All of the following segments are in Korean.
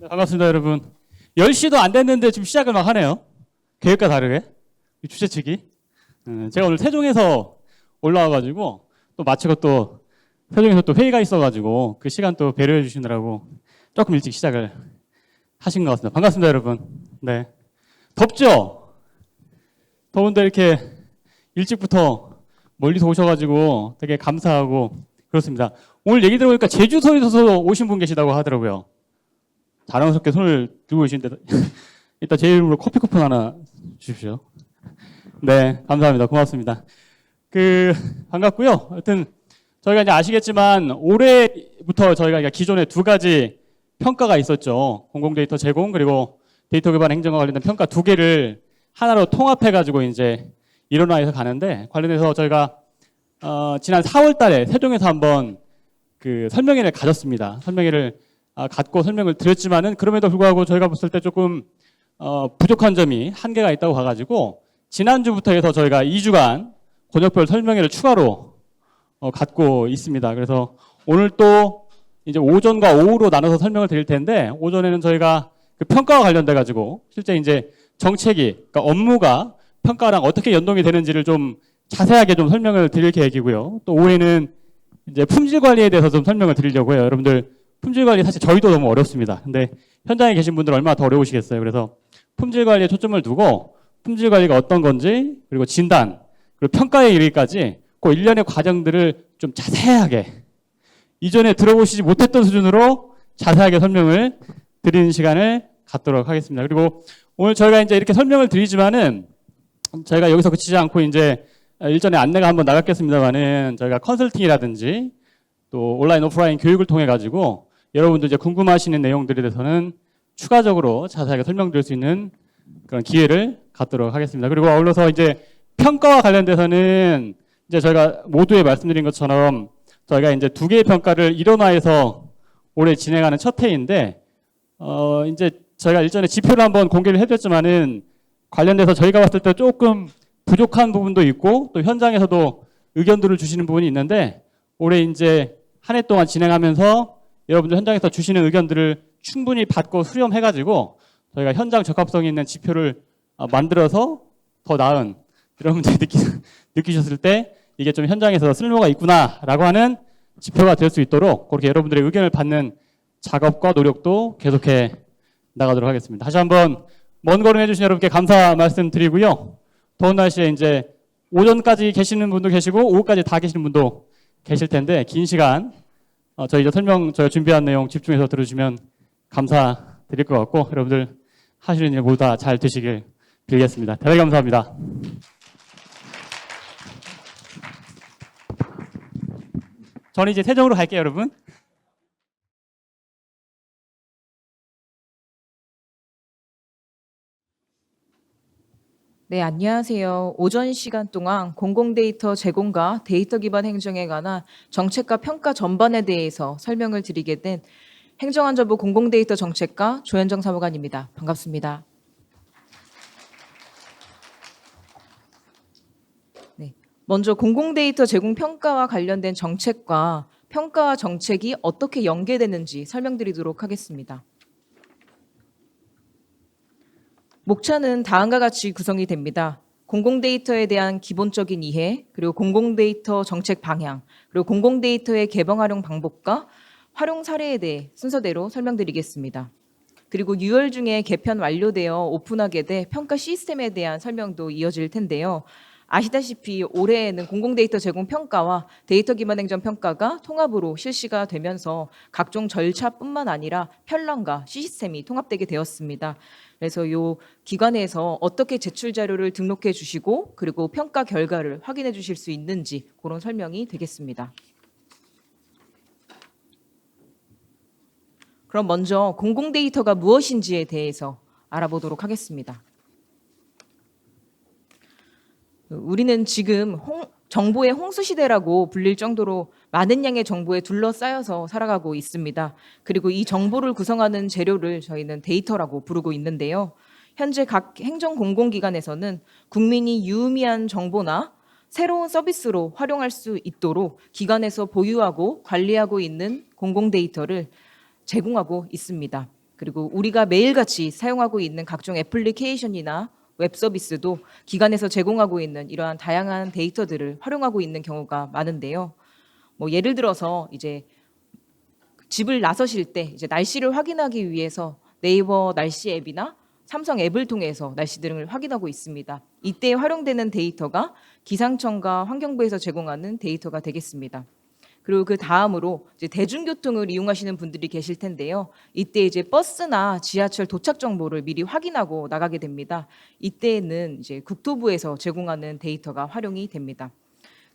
네, 반갑습니다, 여러분. 10시도 안 됐는데 지금 시작을 막 하네요. 계획과 다르게. 주최 측이. 제가 오늘 세종에서 올라와가지고 또 마치고 또 세종에서 또 회의가 있어가지고 그 시간 또 배려해 주시느라고 조금 일찍 시작을 하신 것 같습니다. 반갑습니다, 여러분. 네. 덥죠? 더운데 이렇게 일찍부터 멀리서 오셔가지고 되게 감사하고 그렇습니다. 오늘 얘기 들어보니까 제주도에서 오신 분 계시다고 하더라고요. 자랑스럽게 손을 들고 계시는데 이따 제 이름으로 커피 쿠폰 하나 주십시오. 네, 감사합니다. 고맙습니다. 반갑고요. 하여튼 저희가 이제 아시겠지만 올해부터 저희가 기존에 두 가지 평가가 있었죠. 공공데이터 제공 그리고 데이터 기반 행정과 관련된 평가 두 개를 하나로 통합해가지고 이제 일원화해서 가는데 관련해서 저희가 지난 4월달에 세종에서 한번 설명회를 가졌습니다. 설명회를 갖고 설명을 드렸지만은 그럼에도 불구하고 저희가 봤을 때 조금 부족한 점이 한계가 있다고 봐가지고 지난주부터 해서 저희가 2주간 권역별 설명회를 추가로 갖고 있습니다. 그래서 오늘 또 이제 오전과 오후로 나눠서 설명을 드릴 텐데 오전에는 저희가 그 평가와 관련돼 가지고 실제 이제 정책이 그러니까 업무가 평가랑 어떻게 연동이 되는지를 좀 자세하게 좀 설명을 드릴 계획이고요. 또 오후에는 이제 품질 관리에 대해서 좀 설명을 드리려고 해요. 여러분들 품질 관리 사실 저희도 너무 어렵습니다. 근데 현장에 계신 분들 얼마나 더 어려우시겠어요. 그래서 품질 관리에 초점을 두고 품질 관리가 어떤 건지 그리고 진단 그리고 평가에 이르기까지 그 일련의 과정들을 좀 자세하게 이전에 들어보시지 못했던 수준으로 자세하게 설명을 드리는 시간을 갖도록 하겠습니다. 그리고 오늘 저희가 이제 이렇게 설명을 드리지만은 저희가 여기서 그치지 않고 이제 일전에 안내가 한번 나갔겠습니다만은 저희가 컨설팅이라든지 또 온라인 오프라인 교육을 통해 가지고 여러분들 이제 궁금하시는 내용들에 대해서는 추가적으로 자세하게 설명드릴 수 있는 그런 기회를 갖도록 하겠습니다. 그리고 아울러서 이제 평가와 관련돼서는 이제 저희가 모두에 말씀드린 것처럼 저희가 이제 두 개의 평가를 일원화해서 올해 진행하는 첫 해인데 이제 저희가 일전에 지표를 한번 공개를 해드렸지만은 관련돼서 저희가 봤을 때 조금 부족한 부분도 있고 또 현장에서도 의견들을 주시는 부분이 있는데 올해 이제 한 해 동안 진행하면서 여러분들 현장에서 주시는 의견들을 충분히 받고 수렴해가지고 저희가 현장 적합성 있는 지표를 만들어서 더 나은 여러분들이 느끼셨을 때 이게 좀 현장에서 쓸모가 있구나라고 하는 지표가 될 수 있도록 그렇게 여러분들의 의견을 받는 작업과 노력도 계속해 나가도록 하겠습니다. 다시 한번 먼 걸음 해주신 여러분께 감사 말씀드리고요. 더운 날씨에 이제 오전까지 계시는 분도 계시고 오후까지 다 계시는 분도 계실 텐데 긴 시간 저희 이제 저희가 준비한 내용 집중해서 들으시면 감사드릴 것 같고 여러분들 하시는 일 모두 다 잘 되시길 빌겠습니다. 대단히 감사합니다. 저는 이제 세종으로 갈게요, 여러분. 네, 안녕하세요. 오전 시간 동안 공공데이터 제공과 데이터 기반 행정에 관한 정책과 평가 전반에 대해서 설명을 드리게 된 행정안전부 공공데이터 정책과 조현정 사무관입니다. 반갑습니다. 네, 먼저 공공데이터 제공 평가와 관련된 정책과 평가와 정책이 어떻게 연계되는지 설명드리도록 하겠습니다. 목차는 다음과 같이 구성이 됩니다. 공공데이터에 대한 기본적인 이해, 그리고 공공데이터 정책 방향, 그리고 공공데이터의 개방 활용 방법과 활용 사례에 대해 순서대로 설명드리겠습니다. 그리고 6월 중에 개편 완료되어 오픈하게 될 평가 시스템에 대한 설명도 이어질 텐데요. 아시다시피 올해에는 공공데이터 제공 평가와 데이터 기반 행정 평가가 통합으로 실시가 되면서 각종 절차뿐만 아니라 편람과 시스템이 통합되게 되었습니다. 그래서 이 기관에서 어떻게 제출 자료를 등록해 주시고 그리고 평가 결과를 확인해 주실 수 있는지 그런 설명이 되겠습니다. 그럼 먼저 공공데이터가 무엇인지에 대해서 알아보도록 하겠습니다. 우리는 지금 정보의 홍수시대라고 불릴 정도로 많은 양의 정보에 둘러싸여서 살아가고 있습니다. 그리고 이 정보를 구성하는 재료를 저희는 데이터라고 부르고 있는데요. 현재 각 행정공공기관에서는 국민이 유의미한 정보나 새로운 서비스로 활용할 수 있도록 기관에서 보유하고 관리하고 있는 공공데이터를 제공하고 있습니다. 그리고 우리가 매일같이 사용하고 있는 각종 애플리케이션이나 웹 서비스도 기관에서 제공하고 있는 이러한 다양한 데이터들을 활용하고 있는 경우가 많은데요. 뭐 예를 들어서 이제 집을 나서실 때 이제 날씨를 확인하기 위해서 네이버 날씨 앱이나 삼성 앱을 통해서 날씨 등을 확인하고 있습니다. 이때 활용되는 데이터가 기상청과 환경부에서 제공하는 데이터가 되겠습니다. 그리고 그 다음으로 이제 대중교통을 이용하시는 분들이 계실 텐데요. 이때 이제 버스나 지하철 도착 정보를 미리 확인하고 나가게 됩니다. 이때는 이제 국토부에서 제공하는 데이터가 활용이 됩니다.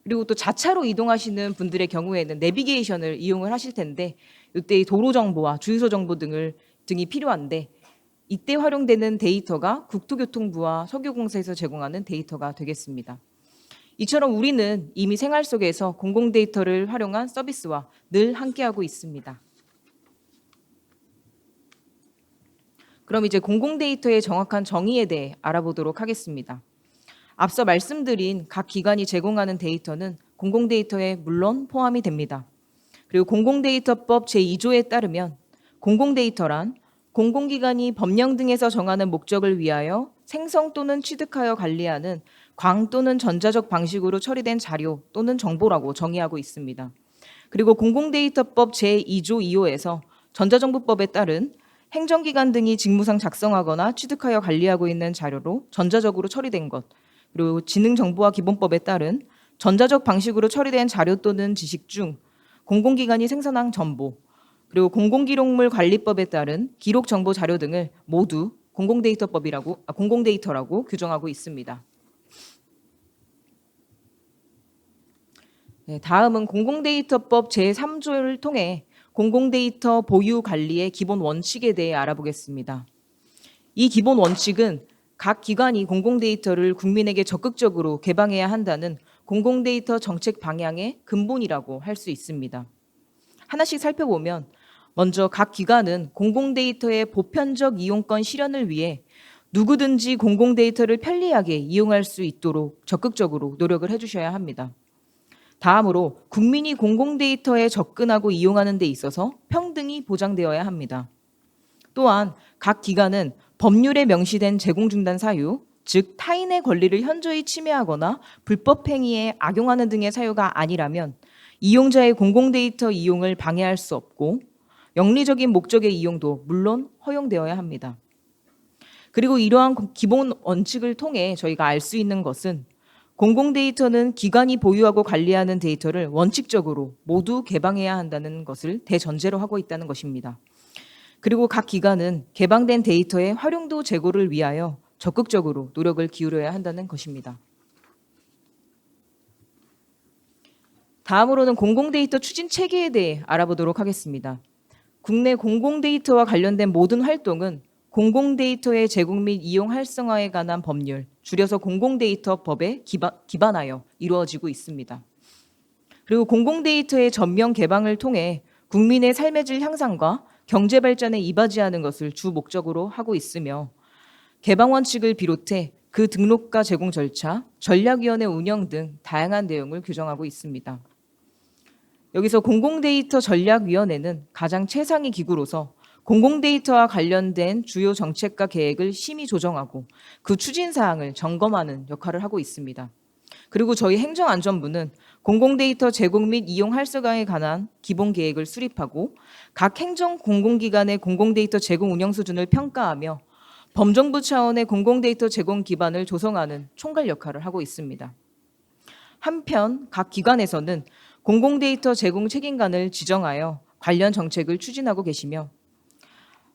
그리고 또 자차로 이동하시는 분들의 경우에는 내비게이션을 이용을 하실 텐데 이때 도로 정보와 주유소 정보 등이 필요한데 이때 활용되는 데이터가 국토교통부와 석유공사에서 제공하는 데이터가 되겠습니다. 이처럼 우리는 이미 생활 속에서 공공 데이터를 활용한 서비스와 늘 함께하고 있습니다. 그럼 이제 공공 데이터의 정확한 정의에 대해 알아보도록 하겠습니다. 앞서 말씀드린 각 기관이 제공하는 데이터는 공공 데이터에 물론 포함이 됩니다. 그리고 공공데이터법 제2조에 따르면 공공데이터란 공공기관이 법령 등에서 정하는 목적을 위하여 생성 또는 취득하여 관리하는 광 또는 전자적 방식으로 처리된 자료 또는 정보라고 정의하고 있습니다. 그리고 공공데이터법 제2조 2호에서 전자정보법에 따른 행정기관 등이 직무상 작성하거나 취득하여 관리하고 있는 자료로 전자적으로 처리된 것, 그리고 지능정보화 기본법에 따른 전자적 방식으로 처리된 자료 또는 지식 중 공공기관이 생산한 정보, 그리고 공공기록물 관리법에 따른 기록 정보 자료 등을 모두 공공데이터라고 규정하고 있습니다. 네, 다음은 공공데이터법 제3조를 통해 공공데이터 보유 관리의 기본 원칙에 대해 알아보겠습니다. 이 기본 원칙은 각 기관이 공공데이터를 국민에게 적극적으로 개방해야 한다는 공공데이터 정책 방향의 근본이라고 할 수 있습니다. 하나씩 살펴보면 먼저 각 기관은 공공데이터의 보편적 이용권 실현을 위해 누구든지 공공데이터를 편리하게 이용할 수 있도록 적극적으로 노력을 해주셔야 합니다. 다음으로 국민이 공공데이터에 접근하고 이용하는 데 있어서 평등이 보장되어야 합니다. 또한 각 기관은 법률에 명시된 제공중단 사유, 즉 타인의 권리를 현저히 침해하거나 불법 행위에 악용하는 등의 사유가 아니라면 이용자의 공공데이터 이용을 방해할 수 없고 영리적인 목적의 이용도 물론 허용되어야 합니다. 그리고 이러한 기본 원칙을 통해 저희가 알 수 있는 것은 공공데이터는 기관이 보유하고 관리하는 데이터를 원칙적으로 모두 개방해야 한다는 것을 대전제로 하고 있다는 것입니다. 그리고 각 기관은 개방된 데이터의 활용도 제고를 위하여 적극적으로 노력을 기울여야 한다는 것입니다. 다음으로는 공공데이터 추진 체계에 대해 알아보도록 하겠습니다. 국내 공공데이터와 관련된 모든 활동은 공공데이터의 제공 및 이용 활성화에 관한 법률, 줄여서 공공데이터법에 기반하여 이루어지고 있습니다. 그리고 공공데이터의 전면 개방을 통해 국민의 삶의 질 향상과 경제 발전에 이바지하는 것을 주 목적으로 하고 있으며 개방 원칙을 비롯해 그 등록과 제공 절차, 전략위원회 운영 등 다양한 내용을 규정하고 있습니다. 여기서 공공데이터 전략위원회는 가장 최상위 기구로서 공공데이터와 관련된 주요 정책과 계획을 심의 조정하고 그 추진 사항을 점검하는 역할을 하고 있습니다. 그리고 저희 행정안전부는 공공데이터 제공 및 이용 활성화에 관한 기본 계획을 수립하고 각 행정 공공기관의 공공데이터 제공 운영 수준을 평가하며 범정부 차원의 공공데이터 제공 기반을 조성하는 총괄 역할을 하고 있습니다. 한편 각 기관에서는 공공데이터 제공 책임관을 지정하여 관련 정책을 추진하고 계시며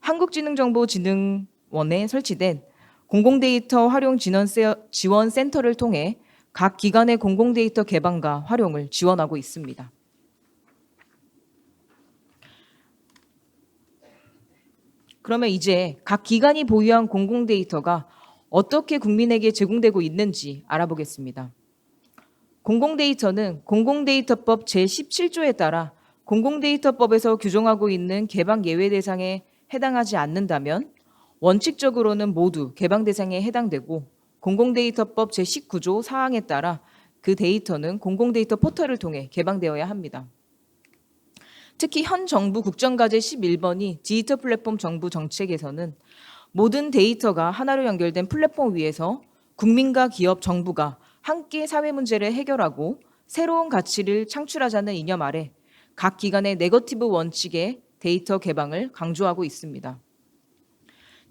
한국지능정보진흥원에 설치된 공공데이터 활용 지원 센터를 통해 각 기관의 공공데이터 개방과 활용을 지원하고 있습니다. 그러면 이제 각 기관이 보유한 공공데이터가 어떻게 국민에게 제공되고 있는지 알아보겠습니다. 공공데이터는 공공데이터법 제17조에 따라 공공데이터법에서 규정하고 있는 개방 예외 대상에 해당하지 않는다면 원칙적으로는 모두 개방 대상에 해당되고 공공데이터법 제19조 사항에 따라 그 데이터는 공공데이터 포털을 통해 개방되어야 합니다. 특히 현 정부 국정과제 11번이 디지털 플랫폼 정부 정책에서는 모든 데이터가 하나로 연결된 플랫폼 위에서 국민과 기업, 정부가 함께 사회 문제를 해결하고 새로운 가치를 창출하자는 이념 아래 각 기관의 네거티브 원칙의 데이터 개방을 강조하고 있습니다.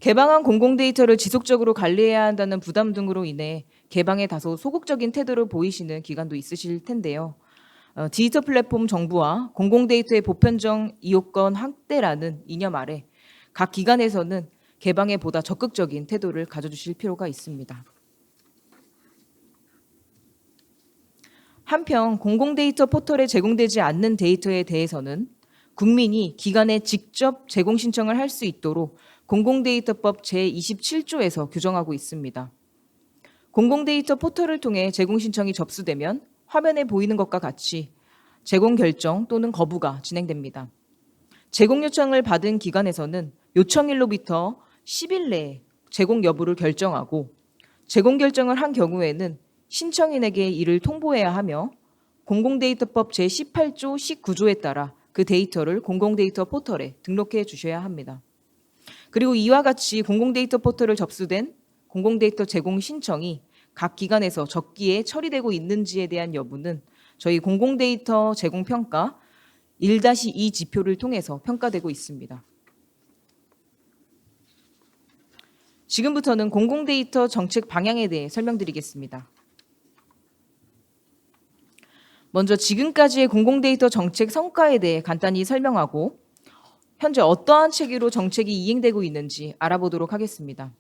개방한 공공데이터를 지속적으로 관리해야 한다는 부담 등으로 인해 개방에 다소 소극적인 태도를 보이시는 기관도 있으실 텐데요. 디지털 플랫폼 정부와 공공데이터의 보편적 이용권 확대라는 이념 아래 각 기관에서는 개방에 보다 적극적인 태도를 가져주실 필요가 있습니다. 한편 공공데이터 포털에 제공되지 않는 데이터에 대해서는 국민이 기관에 직접 제공 신청을 할 수 있도록 공공데이터법 제27조에서 규정하고 있습니다. 공공데이터 포털을 통해 제공 신청이 접수되면 화면에 보이는 것과 같이 제공 결정 또는 거부가 진행됩니다. 제공 요청을 받은 기관에서는 요청일로부터 10일 내에 제공 여부를 결정하고 제공 결정을 한 경우에는 신청인에게 이를 통보해야 하며 공공데이터법 제18조 19조에 따라 그 데이터를 공공데이터 포털에 등록해 주셔야 합니다. 그리고 이와 같이 공공데이터 포털을 접수된 공공데이터 제공 신청이 각 기관에서 적기에 처리되고 있는지에 대한 여부는 저희 공공데이터 제공 평가 1-2 지표를 통해서 평가되고 있습니다. 지금부터는 공공데이터 정책 방향에 대해 설명드리겠습니다. 먼저 지금까지의 공공데이터 정책 성과에 대해 간단히 설명하고 현재 어떠한 체계로 정책이 이행되고 있는지 알아보도록 하겠습니다.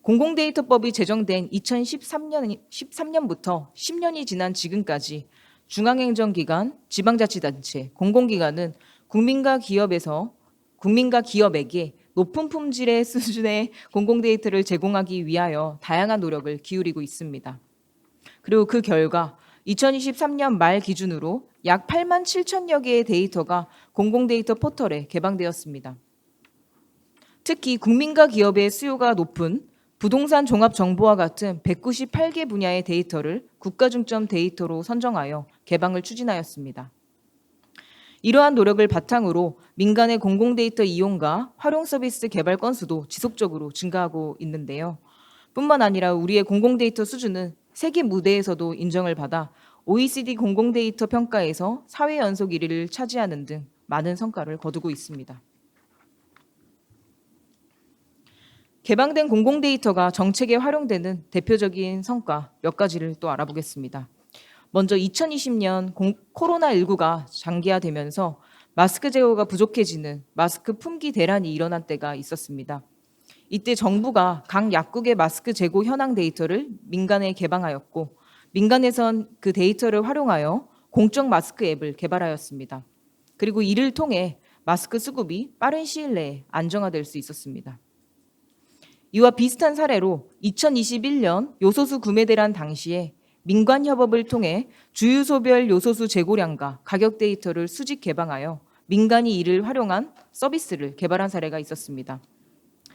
공공데이터법이 제정된 2013년부터 10년이 지난 지금까지 중앙행정기관, 지방자치단체, 공공기관은 국민과 기업에게 높은 품질의 수준의 공공데이터를 제공하기 위하여 다양한 노력을 기울이고 있습니다. 그리고 그 결과 2023년 말 기준으로 약 8만 7천여 개의 데이터가 공공데이터 포털에 개방되었습니다. 특히 국민과 기업의 수요가 높은 부동산 종합정보와 같은 198개 분야의 데이터를 국가중점 데이터로 선정하여 개방을 추진하였습니다. 이러한 노력을 바탕으로 민간의 공공데이터 이용과 활용 서비스 개발 건수도 지속적으로 증가하고 있는데요. 뿐만 아니라 우리의 공공데이터 수준은 세계 무대에서도 인정을 받아 OECD 공공데이터 평가에서 사회 연속 1위를 차지하는 등 많은 성과를 거두고 있습니다. 개방된 공공데이터가 정책에 활용되는 대표적인 성과 몇 가지를 또 알아보겠습니다. 먼저 2020년 코로나19가 장기화되면서 마스크 재고가 부족해지는 마스크 품귀 대란이 일어난 때가 있었습니다. 이때 정부가 각 약국의 마스크 재고 현황 데이터를 민간에 개방하였고 민간에선 그 데이터를 활용하여 공적 마스크 앱을 개발하였습니다. 그리고 이를 통해 마스크 수급이 빠른 시일 내에 안정화될 수 있었습니다. 이와 비슷한 사례로 2021년 요소수 구매 대란 당시에 민관협업을 통해 주유소별 요소수 재고량과 가격 데이터를 수직 개방하여 민간이 이를 활용한 서비스를 개발한 사례가 있었습니다.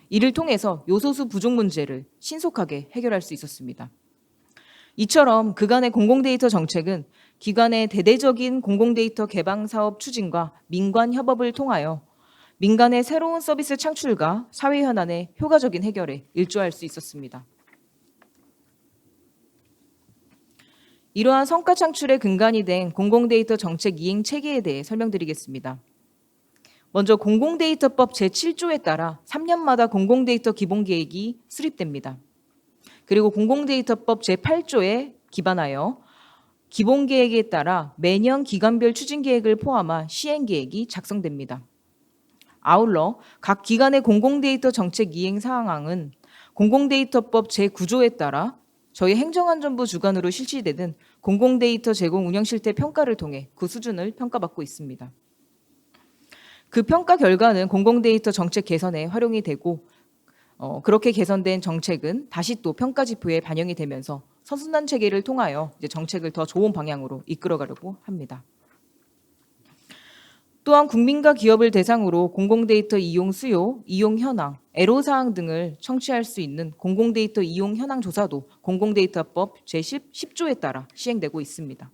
이를 통해서 요소수 부족 문제를 신속하게 해결할 수 있었습니다. 이처럼 그간의 공공데이터 정책은 기관의 대대적인 공공데이터 개방 사업 추진과 민관 협업을 통하여 민간의 새로운 서비스 창출과 사회 현안의 효과적인 해결에 일조할 수 있었습니다. 이러한 성과 창출의 근간이 된 공공데이터 정책 이행 체계에 대해 설명드리겠습니다. 먼저 공공데이터법 제7조에 따라 3년마다 공공데이터 기본계획이 수립됩니다. 그리고 공공데이터법 제8조에 기반하여 기본계획에 따라 매년 기관별 추진계획을 포함한 시행계획이 작성됩니다. 아울러 각 기관의 공공데이터 정책 이행 사항은 공공데이터법 제9조에 따라 저희 행정안전부 주관으로 실시되는 공공데이터 제공 운영 실태 평가를 통해 그 수준을 평가받고 있습니다. 그 평가 결과는 공공데이터 정책 개선에 활용이 되고 그렇게 개선된 정책은 다시 또 평가 지표에 반영이 되면서 선순환 체계를 통하여 이제 정책을 더 좋은 방향으로 이끌어가려고 합니다. 또한 국민과 기업을 대상으로 공공데이터 이용 수요, 이용 현황, 애로사항 등을 청취할 수 있는 공공데이터 이용 현황 조사도 공공데이터법 제10조에 따라 시행되고 있습니다.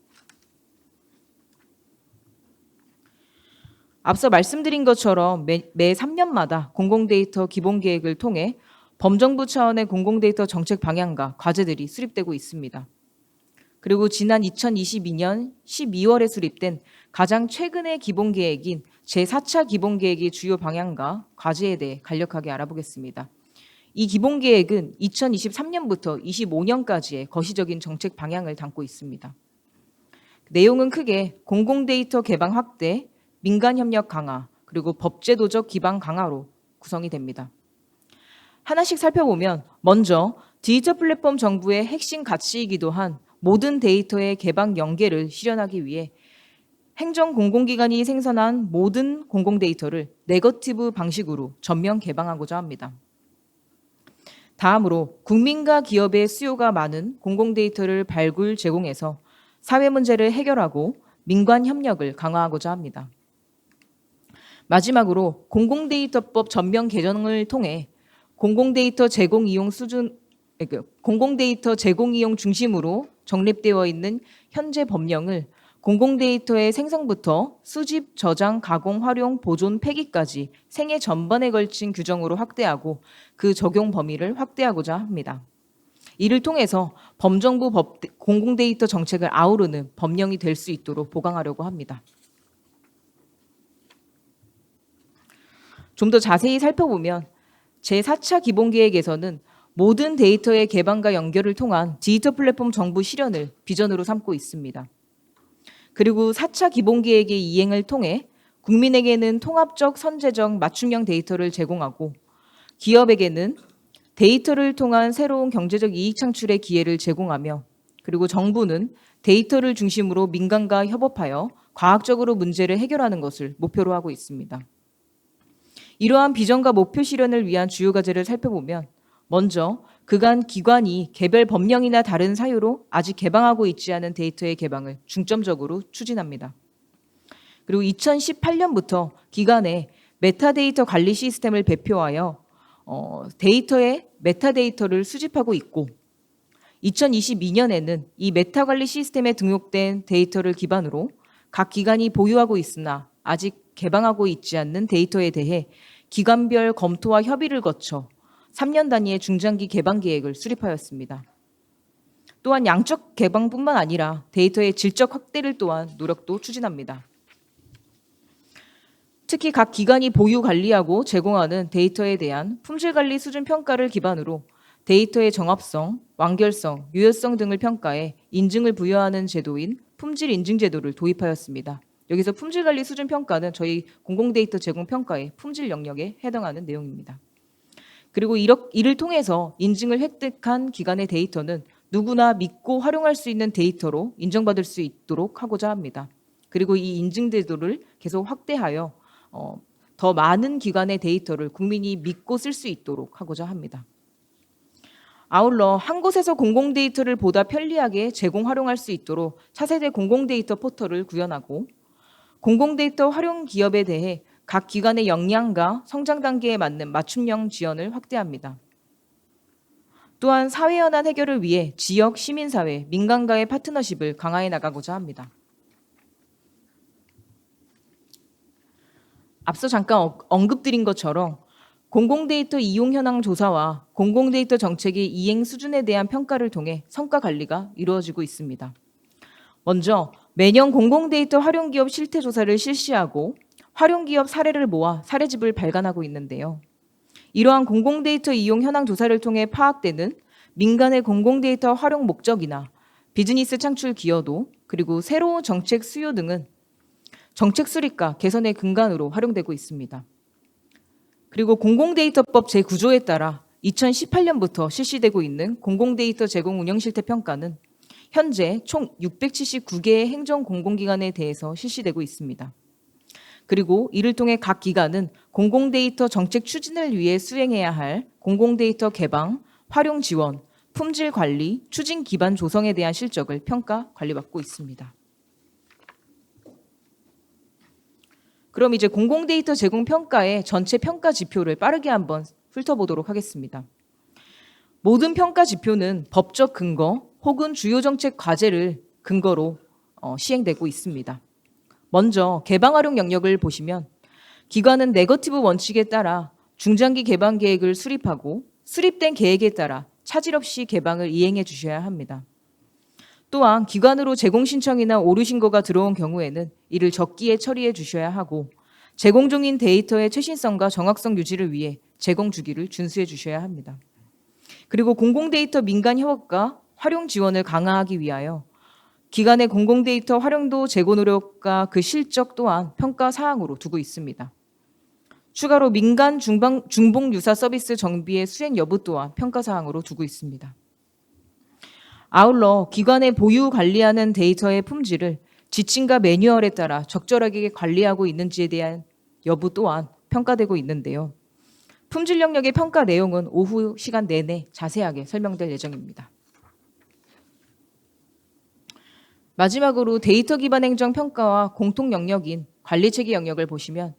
앞서 말씀드린 것처럼 매 3년마다 공공데이터 기본계획을 통해 범정부 차원의 공공데이터 정책 방향과 과제들이 수립되고 있습니다. 그리고 지난 2022년 12월에 수립된 가장 최근의 기본계획인 제4차 기본계획의 주요 방향과 과제에 대해 간략하게 알아보겠습니다. 이 기본계획은 2023년부터 25년까지의 거시적인 정책 방향을 담고 있습니다. 내용은 크게 공공데이터 개방 확대, 민간협력 강화, 그리고 법제도적 기반 강화로 구성이 됩니다. 하나씩 살펴보면 먼저 디지털 플랫폼 정부의 핵심 가치이기도 한 모든 데이터의 개방 연계를 실현하기 위해 행정 공공기관이 생산한 모든 공공데이터를 네거티브 방식으로 전면 개방하고자 합니다. 다음으로 국민과 기업의 수요가 많은 공공데이터를 발굴 제공해서 사회 문제를 해결하고 민관 협력을 강화하고자 합니다. 마지막으로 공공데이터법 전면 개정을 통해 공공데이터 제공 이용 중심으로 정립되어 있는 현재 법령을 공공데이터의 생성부터 수집, 저장, 가공, 활용, 보존, 폐기까지 생애 전반에 걸친 규정으로 확대하고 그 적용 범위를 확대하고자 합니다. 이를 통해서 범정부 공공데이터 정책을 아우르는 법령이 될 수 있도록 보강하려고 합니다. 좀 더 자세히 살펴보면 제4차 기본계획에서는 모든 데이터의 개방과 연결을 통한 디지털 플랫폼 정부 실현을 비전으로 삼고 있습니다. 그리고 4차 기본계획의 이행을 통해 국민에게는 통합적, 선제적, 맞춤형 데이터를 제공하고 기업에게는 데이터를 통한 새로운 경제적 이익 창출의 기회를 제공하며 그리고 정부는 데이터를 중심으로 민간과 협업하여 과학적으로 문제를 해결하는 것을 목표로 하고 있습니다. 이러한 비전과 목표 실현을 위한 주요 과제를 살펴보면 먼저 그간 기관이 개별 법령이나 다른 사유로 아직 개방하고 있지 않은 데이터의 개방을 중점적으로 추진합니다. 그리고 2018년부터 기관에 메타데이터 관리 시스템을 배표하여 데이터의 메타데이터를 수집하고 있고 2022년에는 이 메타 관리 시스템에 등록된 데이터를 기반으로 각 기관이 보유하고 있으나 아직 개방하고 있지 않는 데이터에 대해 기관별 검토와 협의를 거쳐 3년 단위의 중장기 개방 계획을 수립하였습니다. 또한 양적 개방뿐만 아니라 데이터의 질적 확대를 또한 노력도 추진합니다. 특히 각 기관이 보유 관리하고 제공하는 데이터에 대한 품질 관리 수준 평가를 기반으로 데이터의 정합성, 완결성, 유효성 등을 평가해 인증을 부여하는 제도인 품질 인증 제도를 도입하였습니다. 여기서 품질 관리 수준 평가는 저희 공공데이터 제공 평가의 품질 영역에 해당하는 내용입니다. 그리고 이를 통해서 인증을 획득한 기관의 데이터는 누구나 믿고 활용할 수 있는 데이터로 인정받을 수 있도록 하고자 합니다. 그리고 이 인증 제도를 계속 확대하여 더 많은 기관의 데이터를 국민이 믿고 쓸 수 있도록 하고자 합니다. 아울러 한 곳에서 공공데이터를 보다 편리하게 제공 활용할 수 있도록 차세대 공공데이터 포털을 구현하고 공공데이터 활용 기업에 대해 각 기관의 역량과 성장 단계에 맞는 맞춤형 지원을 확대합니다. 또한 사회연한 해결을 위해 지역, 시민사회, 민간과의 파트너십을 강화해 나가고자 합니다. 앞서 잠깐 언급드린 것처럼 공공데이터 이용 현황 조사와 공공데이터 정책의 이행 수준에 대한 평가를 통해 성과 관리가 이루어지고 있습니다. 먼저 매년 공공데이터 활용기업 실태조사를 실시하고 활용기업 사례를 모아 사례집을 발간하고 있는데요. 이러한 공공데이터 이용 현황 조사를 통해 파악되는 민간의 공공데이터 활용 목적이나 비즈니스 창출 기여도 그리고 새로운 정책 수요 등은 정책 수립과 개선의 근간으로 활용되고 있습니다. 그리고 공공데이터법 제9조에 따라 2018년부터 실시되고 있는 공공데이터 제공 운영 실태 평가는 현재 총 679개의 행정 공공기관에 대해서 실시되고 있습니다. 그리고 이를 통해 각 기관은 공공데이터 정책 추진을 위해 수행해야 할 공공데이터 개방, 활용 지원, 품질 관리, 추진 기반 조성에 대한 실적을 평가, 관리받고 있습니다. 그럼 이제 공공데이터 제공 평가의 전체 평가 지표를 빠르게 한번 훑어보도록 하겠습니다. 모든 평가 지표는 법적 근거 혹은 주요 정책 과제를 근거로 시행되고 있습니다. 먼저 개방 활용 영역을 보시면 기관은 네거티브 원칙에 따라 중장기 개방 계획을 수립하고 수립된 계획에 따라 차질 없이 개방을 이행해 주셔야 합니다. 또한 기관으로 제공 신청이나 오류 신고가 들어온 경우에는 이를 적기에 처리해 주셔야 하고 제공 중인 데이터의 최신성과 정확성 유지를 위해 제공 주기를 준수해 주셔야 합니다. 그리고 공공데이터 민간 협업과 활용 지원을 강화하기 위하여 기관의 공공데이터 활용도 재고 노력과 그 실적 또한 평가 사항으로 두고 있습니다. 추가로 민간 중복 유사 서비스 정비의 수행 여부 또한 평가 사항으로 두고 있습니다. 아울러 기관의 보유 관리하는 데이터의 품질을 지침과 매뉴얼에 따라 적절하게 관리하고 있는지에 대한 여부 또한 평가되고 있는데요. 품질 영역의 평가 내용은 오후 시간 내내 자세하게 설명될 예정입니다. 마지막으로 데이터 기반 행정 평가와 공통 영역인 관리체계 영역을 보시면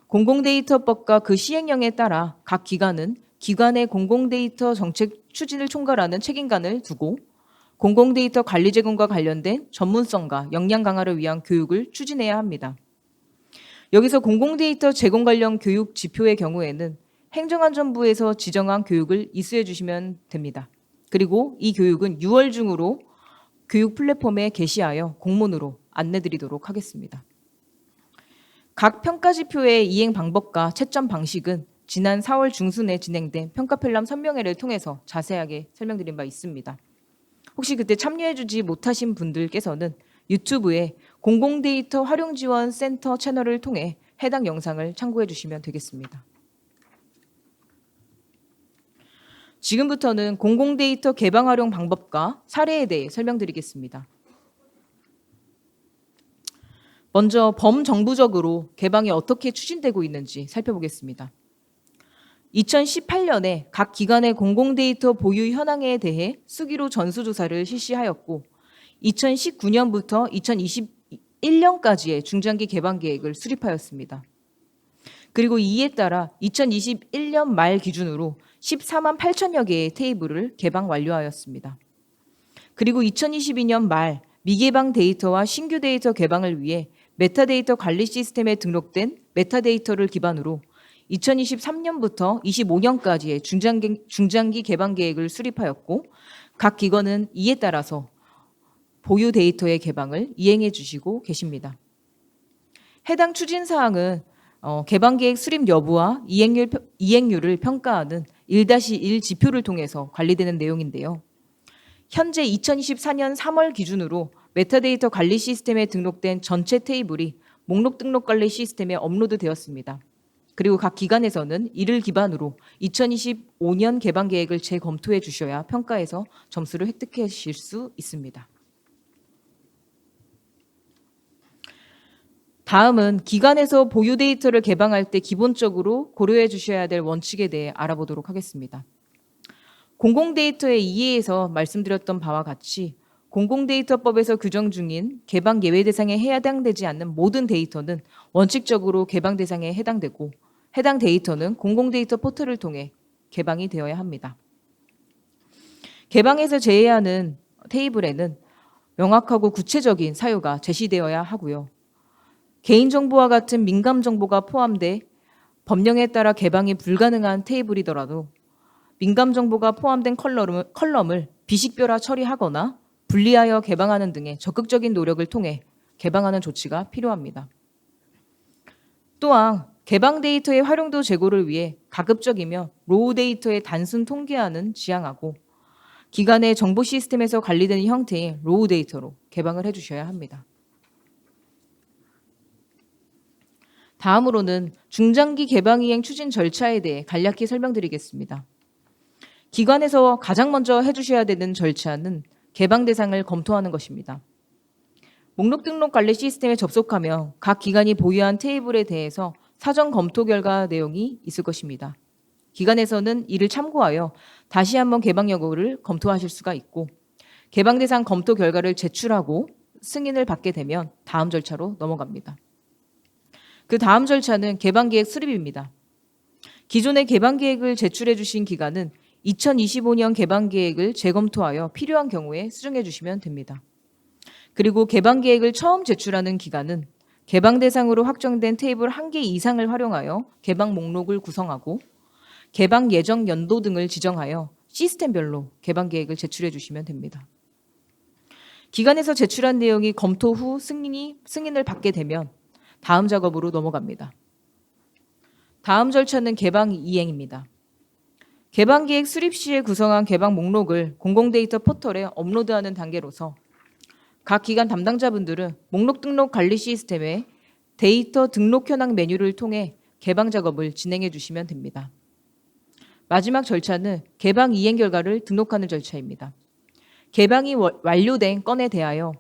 공공데이터법과 그 시행령에 따라 각 기관은 기관의 공공데이터 정책 추진을 총괄하는 책임관을 두고 공공데이터 관리 제공과 관련된 전문성과 역량 강화를 위한 교육을 추진해야 합니다. 여기서 공공데이터 제공 관련 교육 지표의 경우에는 행정안전부에서 지정한 교육을 이수해 주시면 됩니다. 그리고 이 교육은 6월 중으로 교육 플랫폼에 게시하여 공문으로 안내드리도록 하겠습니다. 각 평가 지표의 이행 방법과 채점 방식은 지난 4월 중순에 진행된 평가펠람 선명회를 통해서 자세하게 설명드린 바 있습니다. 혹시 그때 참여해주지 못하신 분들께서는 유튜브에 공공데이터 활용지원센터 채널을 통해 해당 영상을 참고해 주시면 되겠습니다. 지금부터는 공공데이터 개방 활용 방법과 사례에 대해 설명드리겠습니다. 먼저 범정부적으로 개방이 어떻게 추진되고 있는지 살펴보겠습니다. 2018년에 각 기관의 공공데이터 보유 현황에 대해 수기로 전수조사를 실시하였고 2019년부터 2021년까지의 중장기 개방 계획을 수립하였습니다. 그리고 이에 따라 2021년 말 기준으로 14만 8천여 개의 테이블을 개방 완료하였습니다. 그리고 2022년 말 미개방 데이터와 신규 데이터 개방을 위해 메타데이터 관리 시스템에 등록된 메타데이터를 기반으로 2023년부터 25년까지의 중장기 개방 계획을 수립하였고 각 기관은 이에 따라서 보유 데이터의 개방을 이행해 주시고 계십니다. 해당 추진사항은 개방계획 수립 여부와 이행률을 평가하는 1-1 지표를 통해서 관리되는 내용인데요. 현재 2024년 3월 기준으로 메타데이터 관리 시스템에 등록된 전체 테이블이 목록 등록 관리 시스템에 업로드되었습니다. 그리고 각 기관에서는 이를 기반으로 2025년 개방 계획을 재검토해 주셔야 평가에서 점수를 획득하실 수 있습니다. 다음은 기관에서 보유 데이터를 개방할 때 기본적으로 고려해 주셔야 될 원칙에 대해 알아보도록 하겠습니다. 공공데이터의 이해에서 말씀드렸던 바와 같이 공공데이터법에서 규정 중인 개방 예외 대상에 해당되지 않는 모든 데이터는 원칙적으로 개방 대상에 해당되고 해당 데이터는 공공데이터 포털을 통해 개방이 되어야 합니다. 개방에서 제외하는 테이블에는 명확하고 구체적인 사유가 제시되어야 하고요. 개인정보와 같은 민감정보가 포함돼 법령에 따라 개방이 불가능한 테이블이더라도 민감정보가 포함된 컬럼을 비식별화 처리하거나 분리하여 개방하는 등의 적극적인 노력을 통해 개방하는 조치가 필요합니다. 또한 개방 데이터의 활용도 제고를 위해 가급적이며 로우 데이터의 단순 통계화는 지향하고 기관의 정보 시스템에서 관리되는 형태의 로우 데이터로 개방을 해주셔야 합니다. 다음으로는 중장기 개방 이행 추진 절차에 대해 간략히 설명드리겠습니다. 기관에서 가장 먼저 해주셔야 되는 절차는 개방 대상을 검토하는 것입니다. 목록 등록 관리 시스템에 접속하며 각 기관이 보유한 테이블에 대해서 사전 검토 결과 내용이 있을 것입니다. 기관에서는 이를 참고하여 다시 한번 개방 여부를 검토하실 수가 있고 개방 대상 검토 결과를 제출하고 승인을 받게 되면 다음 절차로 넘어갑니다. 그 다음 절차는 개방계획 수립입니다. 기존의 개방계획을 제출해 주신 기관은 2025년 개방계획을 재검토하여 필요한 경우에 수정해 주시면 됩니다. 그리고 개방계획을 처음 제출하는 기관은 개방 대상으로 확정된 테이블 1개 이상을 활용하여 개방 목록을 구성하고 개방 예정 연도 등을 지정하여 시스템별로 개방 계획을 제출해 주시면 됩니다. 기관에서 제출한 내용이 검토 후 승인을 받게 되면 다음 작업으로 넘어갑니다. 다음 절차는 개방 이행입니다. 개방 계획 수립 시에 구성한 개방 목록을 공공데이터 포털에 업로드하는 단계로서 각 기관 담당자분들은 목록 등록 관리 시스템에 데이터 등록 현황 메뉴를 통해 개방 작업을 진행해 주시면 됩니다. 마지막 절차는 개방 이행 결과를 등록하는 절차입니다. 개방이 완료된 건에 대하여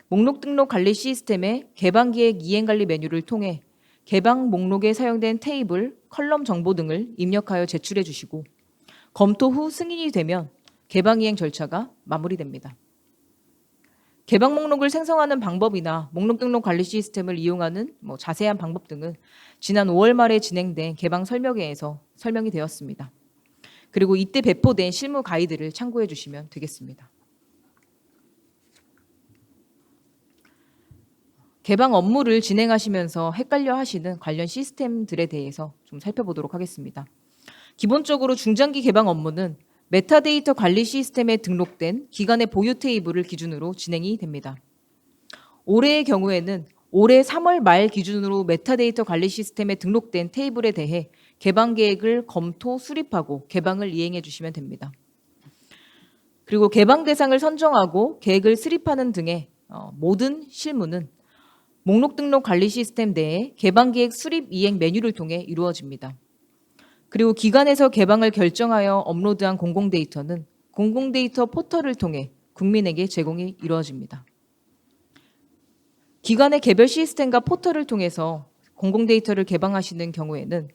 목록 등록 관리 시스템의 개방 계획 이행 관리 메뉴를 통해 개방 목록에 사용된 테이블, 컬럼 정보 등을 입력하여 제출해 주시고 검토 후 승인이 되면 개방 이행 절차가 마무리됩니다. 개방 목록을 생성하는 방법이나 목록 등록 관리 시스템을 이용하는 자세한 방법 등은 지난 5월 말에 진행된 개방 설명회에서 설명이 되었습니다. 그리고 이때 배포된 실무 가이드를 참고해 주시면 되겠습니다. 개방 업무를 진행하시면서 헷갈려 하시는 관련 시스템들에 대해서 좀 살펴보도록 하겠습니다. 기본적으로 중장기 개방 업무는 메타데이터 관리 시스템에 등록된 기관의 보유 테이블을 기준으로 진행이 됩니다. 올해의 경우에는 올해 3월 말 기준으로 메타데이터 관리 시스템에 등록된 테이블에 대해 개방 계획을 검토, 수립하고 개방을 이행해 주시면 됩니다. 그리고 개방 대상을 선정하고 계획을 수립하는 등의 모든 실무는 목록 등록 관리 시스템 내에 개방 계획 수립 이행 메뉴를 통해 이루어집니다. 그리고 기관에서 개방을 결정하여 업로드한 공공데이터는 공공데이터 포털을 통해 국민에게 제공이 이루어집니다. 기관의 개별 시스템과 포털을 통해서 공공데이터를 개방하시는 경우에는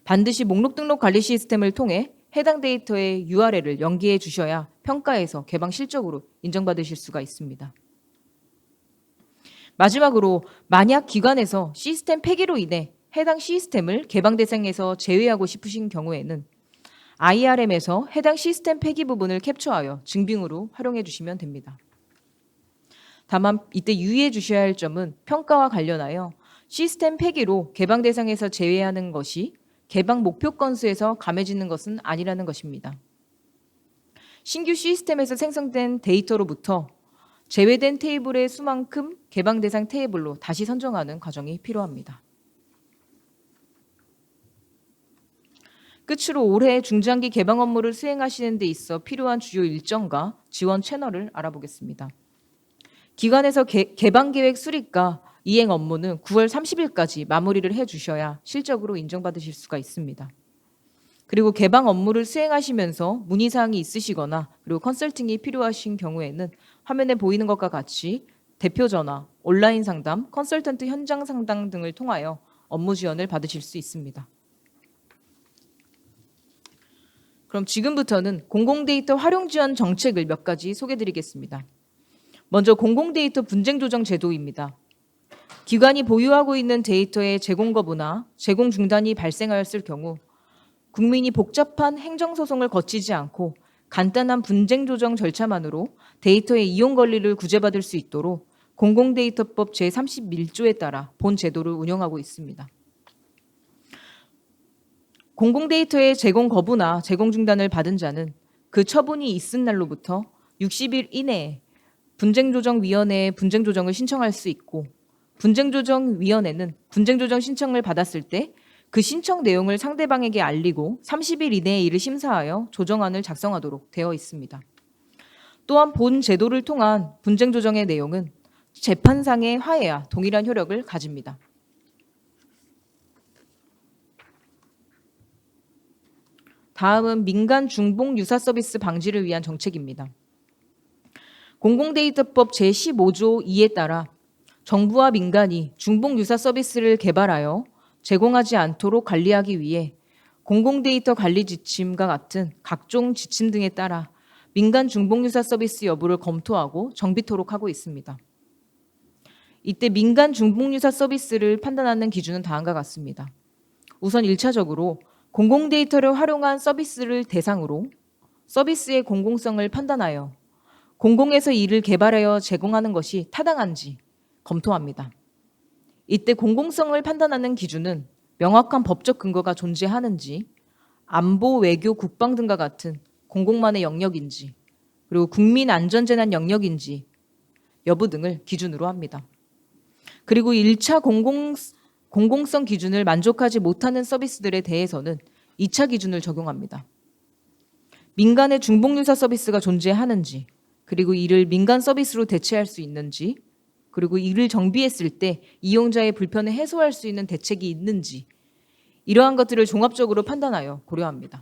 반드시 목록 등록 관리 시스템을 통해 해당 데이터의 URL을 연계해 주셔야 평가에서 개방 실적으로 인정받으실 수가 있습니다. 마지막으로 만약 기관에서 시스템 폐기로 인해 해당 시스템을 개방 대상에서 제외하고 싶으신 경우에는 IRM에서 해당 시스템 폐기 부분을 캡처하여 증빙으로 활용해 주시면 됩니다. 다만 이때 유의해 주셔야 할 점은 평가와 관련하여 시스템 폐기로 개방 대상에서 제외하는 것이 개방 목표 건수에서 감해지는 것은 아니라는 것입니다. 신규 시스템에서 생성된 데이터로부터 제외된 테이블의 수만큼 개방 대상 테이블로 다시 선정하는 과정이 필요합니다. 끝으로 올해 중장기 개방 업무를 수행하시는 데 있어 필요한 주요 일정과 지원 채널을 알아보겠습니다. 기관에서 개방 계획 수립과 이행 업무는 9월 30일까지 마무리를 해주셔야 실적으로 인정받으실 수가 있습니다. 그리고 개방 업무를 수행하시면서 문의사항이 있으시거나 그리고 컨설팅이 필요하신 경우에는 화면에 보이는 것과 같이 대표 전화, 온라인 상담, 컨설턴트 현장 상담 등을 통하여 업무 지원을 받으실 수 있습니다. 그럼 지금부터는 공공데이터 활용 지원 정책을 몇 가지 소개드리겠습니다. 먼저 공공데이터 분쟁 조정 제도입니다. 기관이 보유하고 있는 데이터의 제공 거부나 제공 중단이 발생하였을 경우 국민이 복잡한 행정소송을 거치지 않고 간단한 분쟁 조정 절차만으로 데이터의 이용 권리를 구제받을 수 있도록 공공데이터법 제31조에 따라 본 제도를 운영하고 있습니다. 공공데이터의 제공 거부나 제공 중단을 받은 자는 그 처분이 있은 날로부터 60일 이내에 분쟁조정위원회에 분쟁조정을 신청할 수 있고 분쟁조정위원회는 분쟁조정 신청을 받았을 때 그 신청 내용을 상대방에게 알리고 30일 이내에 이를 심사하여 조정안을 작성하도록 되어 있습니다. 또한 본 제도를 통한 분쟁조정의 내용은 재판상의 화해와 동일한 효력을 가집니다. 다음은 민간 중복 유사 서비스 방지를 위한 정책입니다. 공공데이터법 제15조 2에 따라 정부와 민간이 중복 유사 서비스를 개발하여 제공하지 않도록 관리하기 위해 공공데이터 관리 지침과 같은 각종 지침 등에 따라 민간 중복 유사 서비스 여부를 검토하고 정비토록 하고 있습니다. 이때 민간 중복 유사 서비스를 판단하는 기준은 다음과 같습니다. 우선 1차적으로 공공데이터를 활용한 서비스를 대상으로 서비스의 공공성을 판단하여 공공에서 이를 개발하여 제공하는 것이 타당한지 검토합니다. 이때 공공성을 판단하는 기준은 명확한 법적 근거가 존재하는지, 안보, 외교, 국방 등과 같은 공공만의 영역인지, 그리고 국민 안전재난 영역인지 여부 등을 기준으로 합니다. 그리고 1차 공공성 기준을 만족하지 못하는 서비스들에 대해서는 2차 기준을 적용합니다. 민간의 중복유사 서비스가 존재하는지, 그리고 이를 민간 서비스로 대체할 수 있는지, 그리고 이를 정비했을 때 이용자의 불편을 해소할 수 있는 대책이 있는지, 이러한 것들을 종합적으로 판단하여 고려합니다.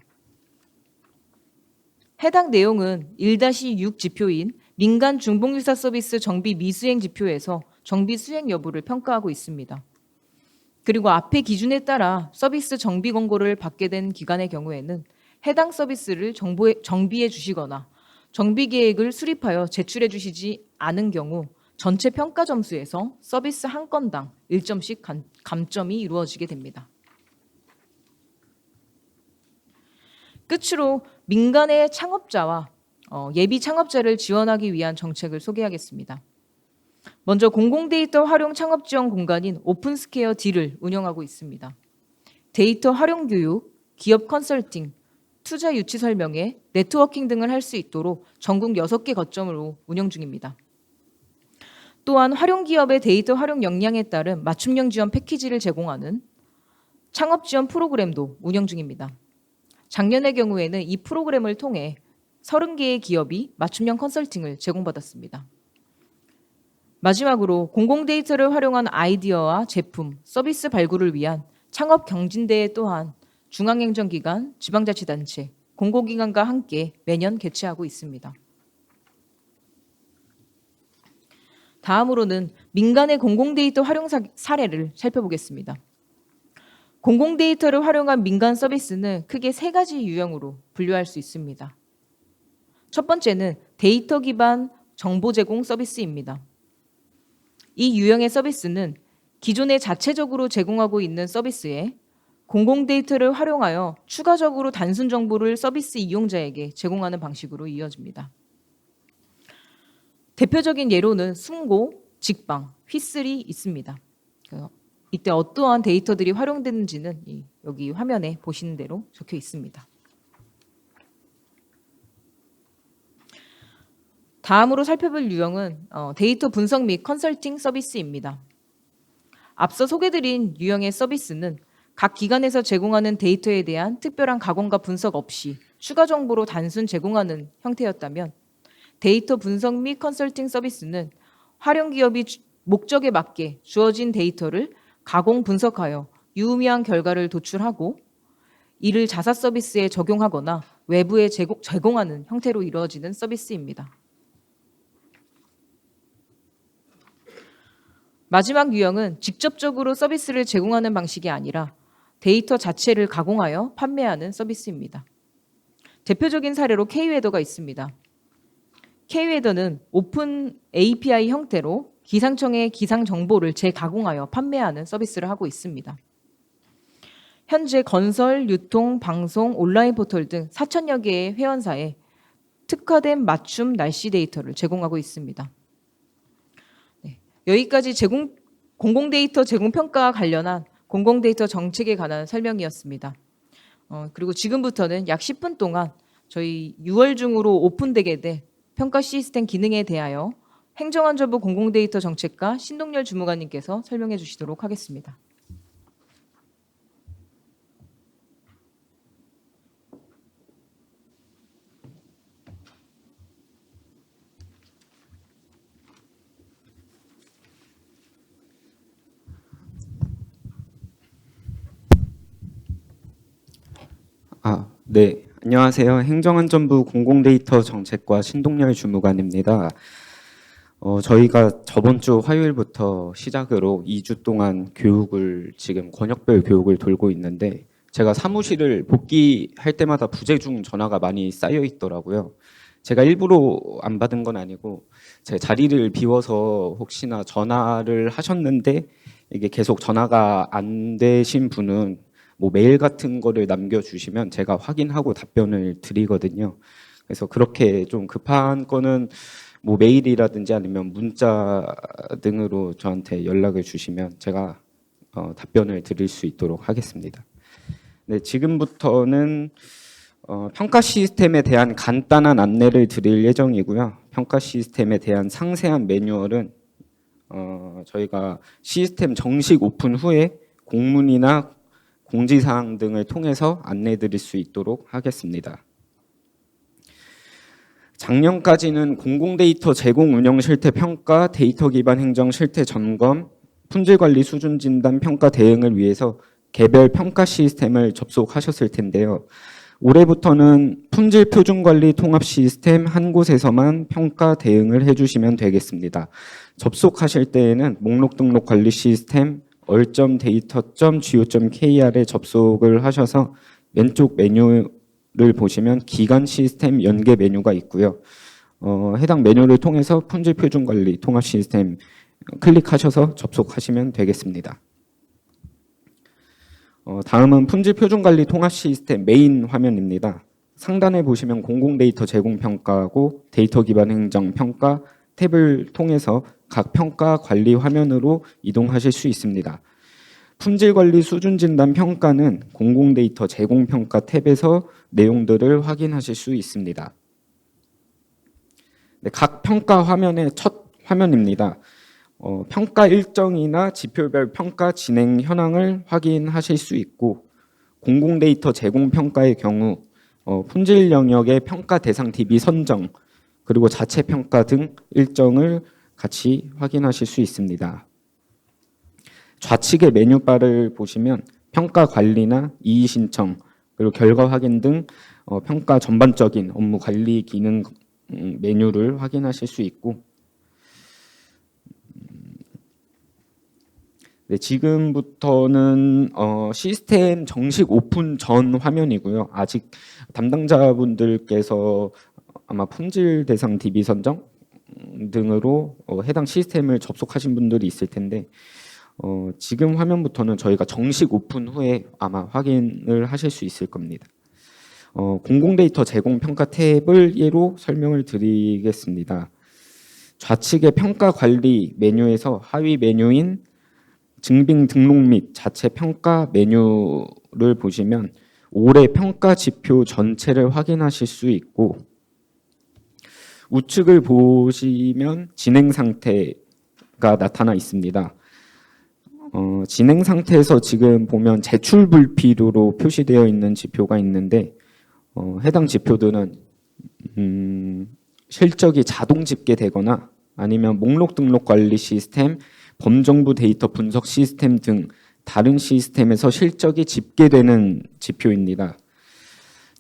해당 내용은 1-6 지표인 민간 중복유사 서비스 정비 미수행 지표에서 정비 수행 여부를 평가하고 있습니다. 그리고 앞의 기준에 따라 서비스 정비 권고를 받게 된 기관의 경우에는 해당 서비스를 정비해 주시거나 정비 계획을 수립하여 제출해 주시지 않은 경우 전체 평가 점수에서 서비스 한 건당 1점씩 감점이 이루어지게 됩니다. 끝으로 민간의 창업자와 예비 창업자를 지원하기 위한 정책을 소개하겠습니다. 먼저 공공데이터 활용 창업 지원 공간인 오픈스퀘어 D를 운영하고 있습니다. 데이터 활용 교육, 기업 컨설팅, 투자 유치 설명회, 네트워킹 등을 할 수 있도록 전국 6개 거점으로 운영 중입니다. 또한 활용 기업의 데이터 활용 역량에 따른 맞춤형 지원 패키지를 제공하는 창업 지원 프로그램도 운영 중입니다. 작년의 경우에는 이 프로그램을 통해 30개의 기업이 맞춤형 컨설팅을 제공받았습니다. 마지막으로 공공데이터를 활용한 아이디어와 제품, 서비스 발굴을 위한 창업 경진대회 또한 중앙행정기관, 지방자치단체, 공공기관과 함께 매년 개최하고 있습니다. 다음으로는 민간의 공공데이터 활용 사례를 살펴보겠습니다. 공공데이터를 활용한 민간 서비스는 크게 3가지 유형으로 분류할 수 있습니다. 첫 번째는 데이터 기반 정보 제공 서비스입니다. 이 유형의 서비스는 기존에 자체적으로 제공하고 있는 서비스에 공공데이터를 활용하여 추가적으로 단순 정보를 서비스 이용자에게 제공하는 방식으로 이어집니다. 대표적인 예로는 숨고, 직방, 휘슬이 있습니다. 이때 어떠한 데이터들이 활용되는지는 여기 화면에 보시는 대로 적혀 있습니다. 다음으로 살펴볼 유형은 데이터 분석 및 컨설팅 서비스입니다. 앞서 소개드린 유형의 서비스는 각 기관에서 제공하는 데이터에 대한 특별한 가공과 분석 없이 추가 정보로 단순 제공하는 형태였다면 데이터 분석 및 컨설팅 서비스는 활용 기업이 목적에 맞게 주어진 데이터를 가공 분석하여 유의미한 결과를 도출하고 이를 자사 서비스에 적용하거나 외부에 제공하는 형태로 이루어지는 서비스입니다. 마지막 유형은 직접적으로 서비스를 제공하는 방식이 아니라 데이터 자체를 가공하여 판매하는 서비스입니다. 대표적인 사례로 K웨더가 있습니다. K웨더는 오픈 API 형태로 기상청의 기상 정보를 재가공하여 판매하는 서비스를 하고 있습니다. 현재 건설, 유통, 방송, 온라인 포털 등 4천여 개의 회원사에 특화된 맞춤 날씨 데이터를 제공하고 있습니다. 여기까지 공공데이터 제공평가와 관련한 공공데이터 정책에 관한 설명이었습니다. 그리고 지금부터는 약 10분 동안 저희 6월 중으로 오픈되게 될 평가 시스템 기능에 대하여 행정안전부 공공데이터 정책과 신동열 주무관님께서 설명해 주시도록 하겠습니다. 네. 안녕하세요. 행정안전부 공공데이터 정책과 신동열 주무관입니다. 저희가 저번 주 화요일부터 시작으로 2주 동안 교육을 지금 권역별 교육을 돌고 있는데 제가 사무실을 복귀할 때마다 부재중 전화가 많이 쌓여 있더라고요. 제가 일부러 안 받은 건 아니고 제 자리를 비워서 혹시나 전화를 하셨는데 이게 계속 전화가 안 되신 분은 뭐 메일 같은 거를 남겨주시면 제가 확인하고 답변을 드리거든요. 그래서 그렇게 좀 급한 거는 뭐 메일이라든지 아니면 문자 등으로 저한테 연락을 주시면 제가 답변을 드릴 수 있도록 하겠습니다. 네, 지금부터는 평가 시스템에 대한 간단한 안내를 드릴 예정이고요. 평가 시스템에 대한 상세한 매뉴얼은 저희가 시스템 정식 오픈 후에 공문이나 공지사항 등을 통해서 안내 드릴 수 있도록 하겠습니다. 작년까지는 공공데이터 제공 운영 실태 평가, 데이터 기반 행정 실태 점검, 품질 관리 수준 진단 평가 대응을 위해서 개별 평가 시스템을 접속하셨을 텐데요. 올해부터는 품질 표준 관리 통합 시스템 한 곳에서만 평가 대응을 해주시면 되겠습니다. 접속하실 때에는 목록 등록 관리 시스템 얼.데이터.go.kr에 접속을 하셔서 왼쪽 메뉴를 보시면 기간 시스템 연계 메뉴가 있고요. 해당 메뉴를 통해서 품질 표준 관리 통합 시스템 클릭하셔서 접속하시면 되겠습니다. 다음은 품질 표준 관리 통합 시스템 메인 화면입니다. 상단에 보시면 공공 데이터 제공 평가하고 데이터 기반 행정 평가 탭을 통해서 각 평가 관리 화면으로 이동하실 수 있습니다. 품질 관리 수준 진단 평가는 공공 데이터 제공 평가 탭에서 내용들을 확인하실 수 있습니다. 네, 각 평가 화면의 첫 화면입니다. 평가 일정이나 지표별 평가 진행 현황을 확인하실 수 있고 공공 데이터 제공 평가의 경우 품질 영역의 평가 대상 DB 선정 그리고 자체 평가 등 일정을 같이 확인하실 수 있습니다. 좌측의 메뉴바를 보시면 평가 관리나 이의 신청 그리고 결과 확인 등 평가 전반적인 업무 관리 기능 메뉴를 확인하실 수 있고 네, 지금부터는 시스템 정식 오픈 전 화면이고요. 아직 담당자분들께서 아마 품질 대상 DB 선정 등으로 해당 시스템을 접속하신 분들이 있을 텐데 지금 화면부터는 저희가 정식 오픈 후에 아마 확인을 하실 수 있을 겁니다. 공공 데이터 제공 평가 탭을 예로 설명을 드리겠습니다. 좌측의 평가 관리 메뉴에서 하위 메뉴인 증빙 등록 및 자체 평가 메뉴를 보시면 올해 평가 지표 전체를 확인하실 수 있고 우측을 보시면 진행 상태가 나타나 있습니다. 진행 상태에서 지금 보면 제출 불필요로 표시되어 있는 지표가 있는데 해당 지표들은 실적이 자동 집계되거나 아니면 목록 등록 관리 시스템, 범정부 데이터 분석 시스템 등 다른 시스템에서 실적이 집계되는 지표입니다.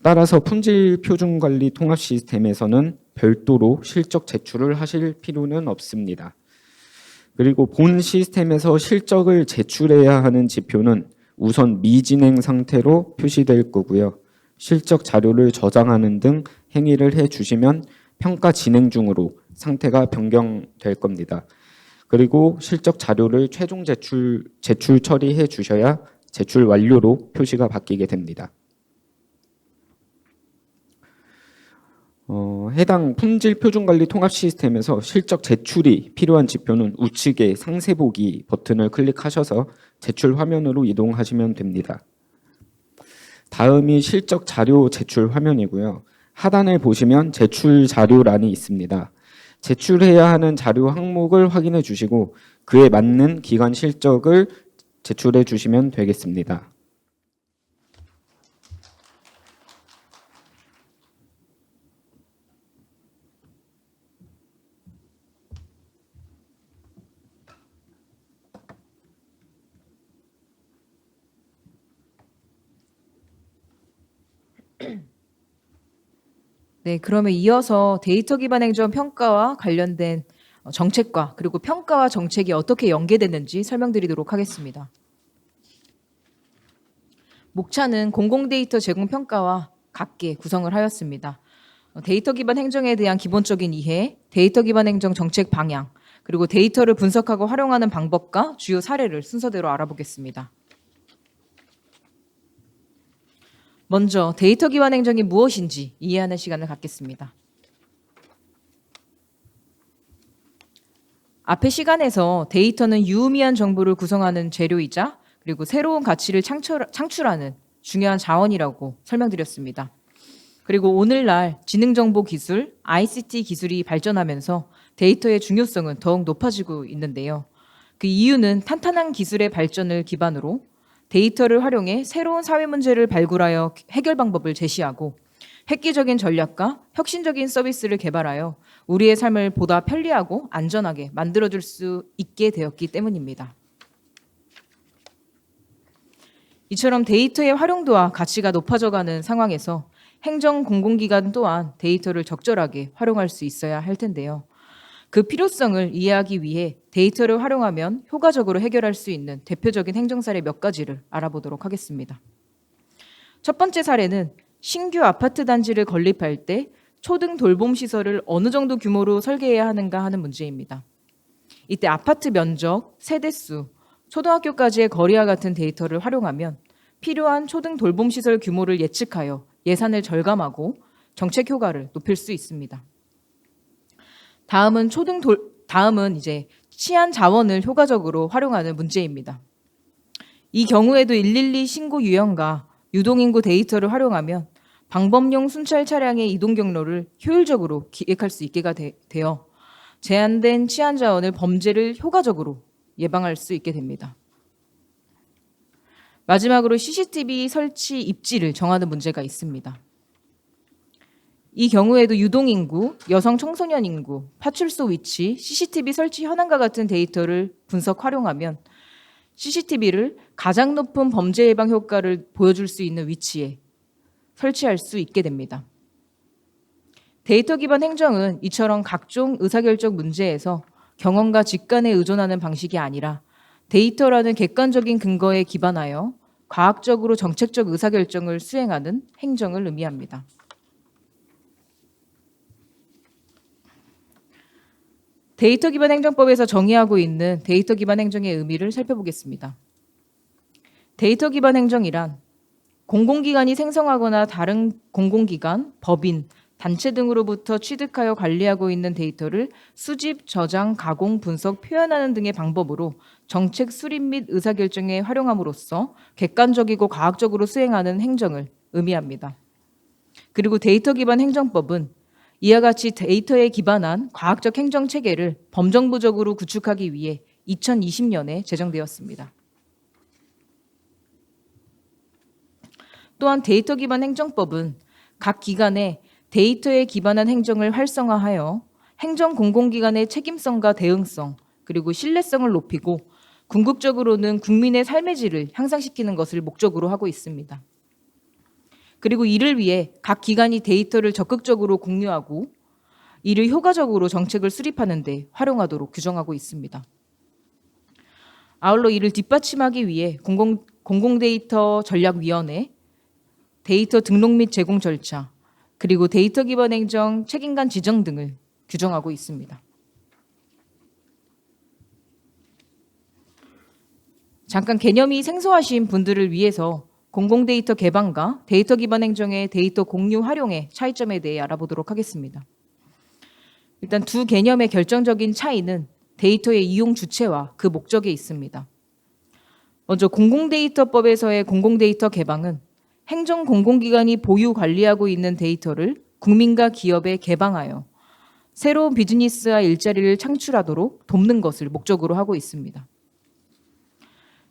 따라서 품질 표준 관리 통합 시스템에서는 별도로 실적 제출을 하실 필요는 없습니다. 그리고 본 시스템에서 실적을 제출해야 하는 지표는 우선 미진행 상태로 표시될 거고요. 실적 자료를 저장하는 등 행위를 해주시면 평가 진행 중으로 상태가 변경될 겁니다. 그리고 실적 자료를 최종 제출 처리해 주셔야 제출 완료로 표시가 바뀌게 됩니다. 해당 품질 표준 관리 통합 시스템에서 실적 제출이 필요한 지표는 우측의 상세 보기 버튼을 클릭하셔서 제출 화면으로 이동하시면 됩니다. 다음이 실적 자료 제출 화면이고요. 하단에 보시면 제출 자료란이 있습니다. 제출해야 하는 자료 항목을 확인해 주시고 그에 맞는 기간 실적을 제출해 주시면 되겠습니다. 네, 그러면 이어서 데이터 기반 행정 평가와 관련된 정책과 그리고 평가와 정책이 어떻게 연계됐는지 설명드리도록 하겠습니다. 목차는 공공 데이터 제공 평가와 같게 구성을 하였습니다. 데이터 기반 행정에 대한 기본적인 이해, 데이터 기반 행정 정책 방향, 그리고 데이터를 분석하고 활용하는 방법과 주요 사례를 순서대로 알아보겠습니다. 먼저 데이터 기반 행정이 무엇인지 이해하는 시간을 갖겠습니다. 앞의 시간에서 데이터는 유의미한 정보를 구성하는 재료이자 그리고 새로운 가치를 창출하는 중요한 자원이라고 설명드렸습니다. 그리고 오늘날 지능정보기술, ICT 기술이 발전하면서 데이터의 중요성은 더욱 높아지고 있는데요. 그 이유는 탄탄한 기술의 발전을 기반으로 데이터를 활용해 새로운 사회 문제를 발굴하여 해결 방법을 제시하고 획기적인 전략과 혁신적인 서비스를 개발하여 우리의 삶을 보다 편리하고 안전하게 만들어줄 수 있게 되었기 때문입니다. 이처럼 데이터의 활용도와 가치가 높아져가는 상황에서 행정 공공기관 또한 데이터를 적절하게 활용할 수 있어야 할 텐데요. 그 필요성을 이해하기 위해 데이터를 활용하면 효과적으로 해결할 수 있는 대표적인 행정 사례 몇 가지를 알아보도록 하겠습니다. 첫 번째 사례는 신규 아파트 단지를 건립할 때 초등 돌봄 시설을 어느 정도 규모로 설계해야 하는가 하는 문제입니다. 이때 아파트 면적, 세대수, 초등학교까지의 거리와 같은 데이터를 활용하면 필요한 초등 돌봄 시설 규모를 예측하여 예산을 절감하고 정책 효과를 높일 수 있습니다. 다음은 이제 치안 자원을 효과적으로 활용하는 문제입니다. 이 경우에도 112 신고 유형과 유동인구 데이터를 활용하면 방범용 순찰 차량의 이동 경로를 효율적으로 기획할 수 있게 되어 제한된 치안 자원을 범죄를 효과적으로 예방할 수 있게 됩니다. 마지막으로 CCTV 설치 입지를 정하는 문제가 있습니다. 이 경우에도 유동인구, 여성 청소년 인구, 파출소 위치, CCTV 설치 현황과 같은 데이터를 분석 활용하면 CCTV를 가장 높은 범죄 예방 효과를 보여줄 수 있는 위치에 설치할 수 있게 됩니다. 데이터 기반 행정은 이처럼 각종 의사결정 문제에서 경험과 직관에 의존하는 방식이 아니라 데이터라는 객관적인 근거에 기반하여 과학적으로 정책적 의사결정을 수행하는 행정을 의미합니다. 데이터 기반 행정법에서 정의하고 있는 데이터 기반 행정의 의미를 살펴보겠습니다. 데이터 기반 행정이란 공공기관이 생성하거나 다른 공공기관, 법인, 단체 등으로부터 취득하여 관리하고 있는 데이터를 수집, 저장, 가공, 분석, 표현하는 등의 방법으로 정책 수립 및 의사결정에 활용함으로써 객관적이고 과학적으로 수행하는 행정을 의미합니다. 그리고 데이터 기반 행정법은 이와 같이 데이터에 기반한 과학적 행정 체계를 범정부적으로 구축하기 위해 2020년에 제정되었습니다. 또한 데이터 기반 행정법은 각 기관의 데이터에 기반한 행정을 활성화하여 행정 공공기관의 책임성과 대응성 그리고 신뢰성을 높이고 궁극적으로는 국민의 삶의 질을 향상시키는 것을 목적으로 하고 있습니다. 그리고 이를 위해 각 기관이 데이터를 적극적으로 공유하고 이를 효과적으로 정책을 수립하는 데 활용하도록 규정하고 있습니다. 아울러 이를 뒷받침하기 위해 공공데이터 전략위원회, 데이터 등록 및 제공 절차, 그리고 데이터 기반 행정 책임관 지정 등을 규정하고 있습니다. 잠깐 개념이 생소하신 분들을 위해서 공공데이터 개방과 데이터 기반 행정의 데이터 공유 활용의 차이점에 대해 알아보도록 하겠습니다. 일단 두 개념의 결정적인 차이는 데이터의 이용 주체와 그 목적에 있습니다. 먼저 공공데이터법에서의 공공데이터 개방은 행정 공공기관이 보유 관리하고 있는 데이터를 국민과 기업에 개방하여 새로운 비즈니스와 일자리를 창출하도록 돕는 것을 목적으로 하고 있습니다.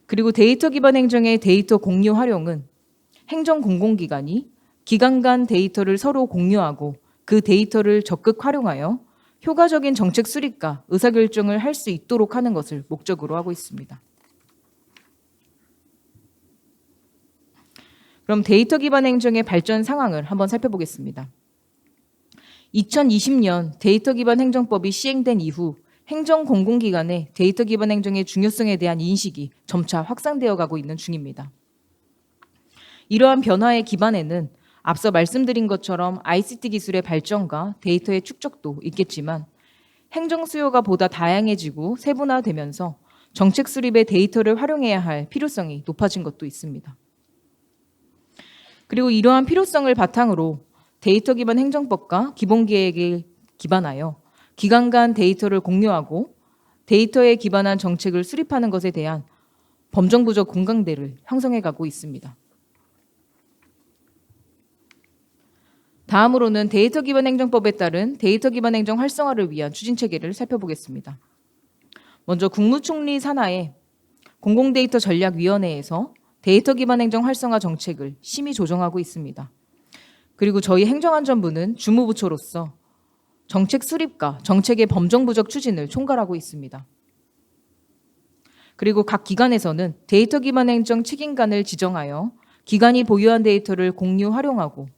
그리고 데이터 기반 행정의 데이터 공유 활용은 행정 공공기관이 기관 간 데이터를 서로 공유하고 그 데이터를 적극 활용하여 효과적인 정책 수립과 의사결정을 할 수 있도록 하는 것을 목적으로 하고 있습니다. 그럼 데이터 기반 행정의 발전 상황을 한번 살펴보겠습니다. 2020년 데이터 기반 행정법이 시행된 이후 행정 공공기관의 데이터 기반 행정의 중요성에 대한 인식이 점차 확산되어 가고 있는 중입니다. 이러한 변화의 기반에는 앞서 말씀드린 것처럼 ICT 기술의 발전과 데이터의 축적도 있겠지만 행정 수요가 보다 다양해지고 세분화되면서 정책 수립에 데이터를 활용해야 할 필요성이 높아진 것도 있습니다. 그리고 이러한 필요성을 바탕으로 데이터 기반 행정법과 기본계획을 기반하여 기관 간 데이터를 공유하고 데이터에 기반한 정책을 수립하는 것에 대한 범정부적 공감대를 형성해가고 있습니다. 다음으로는 데이터 기반 행정법에 따른 데이터 기반 행정 활성화를 위한 추진 체계를 살펴보겠습니다. 먼저 국무총리 산하의 공공데이터 전략위원회에서 데이터 기반 행정 활성화 정책을 심의 조정하고 있습니다. 그리고 저희 행정안전부는 주무부처로서 정책 수립과 정책의 범정부적 추진을 총괄하고 있습니다. 그리고 각 기관에서는 데이터 기반 행정 책임관을 지정하여 기관이 보유한 데이터를 공유 활용하고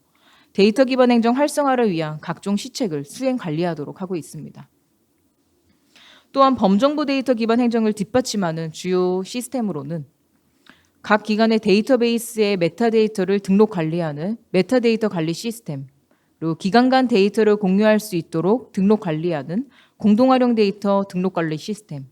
데이터 기반 행정 활성화를 위한 각종 시책을 수행 관리하도록 하고 있습니다. 또한 범정부 데이터 기반 행정을 뒷받침하는 주요 시스템으로는 각 기관의 데이터베이스에 메타데이터를 등록 관리하는 메타데이터 관리 시스템, 그리고 기관 간 데이터를 공유할 수 있도록 등록 관리하는 공동활용 데이터 등록 관리 시스템,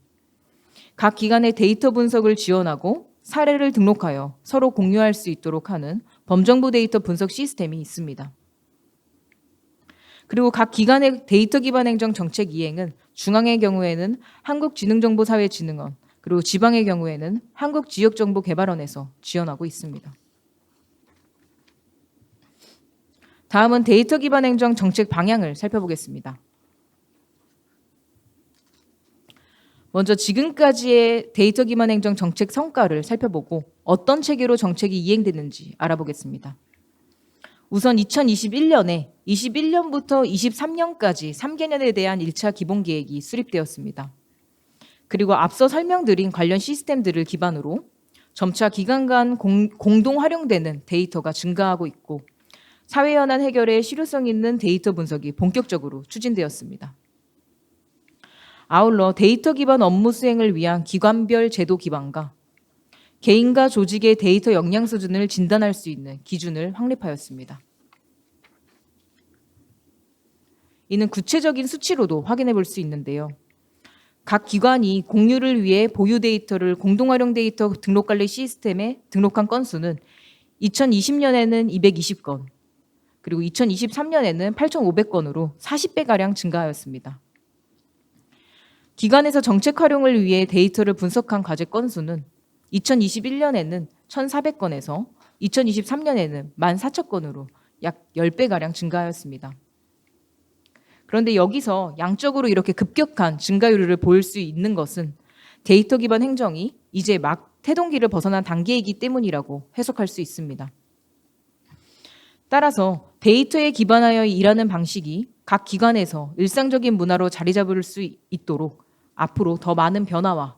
각 기관의 데이터 분석을 지원하고 사례를 등록하여 서로 공유할 수 있도록 하는 범정부 데이터 분석 시스템이 있습니다. 그리고 각 기관의 데이터 기반 행정 정책 이행은 중앙의 경우에는 한국지능정보사회진흥원, 그리고 지방의 경우에는 한국지역정보개발원에서 지원하고 있습니다. 다음은 데이터 기반 행정 정책 방향을 살펴보겠습니다. 먼저 지금까지의 데이터 기반 행정 정책 성과를 살펴보고 어떤 체계로 정책이 이행되는지 알아보겠습니다. 우선 2021년에 21년부터 23년까지 3개년에 대한 1차 기본계획이 수립되었습니다. 그리고 앞서 설명드린 관련 시스템들을 기반으로 점차 기관 간 공동 활용되는 데이터가 증가하고 있고 사회 현안 해결에 실효성 있는 데이터 분석이 본격적으로 추진되었습니다. 아울러 데이터 기반 업무 수행을 위한 기관별 제도 기반과 개인과 조직의 데이터 역량 수준을 진단할 수 있는 기준을 확립하였습니다. 이는 구체적인 수치로도 확인해 볼 수 있는데요. 각 기관이 공유를 위해 보유 데이터를 공동활용 데이터 등록관리 시스템에 등록한 건수는 2020년에는 220건, 그리고 2023년에는 8,500건으로 40배가량 증가하였습니다. 기관에서 정책 활용을 위해 데이터를 분석한 과제 건수는 2021년에는 1,400건에서 2023년에는 14,000건으로 약 10배가량 증가하였습니다. 그런데 여기서 양적으로 이렇게 급격한 증가율을 보일 수 있는 것은 데이터 기반 행정이 이제 막 태동기를 벗어난 단계이기 때문이라고 해석할 수 있습니다. 따라서 데이터에 기반하여 일하는 방식이 각 기관에서 일상적인 문화로 자리 잡을 수 있도록 앞으로 더 많은 변화와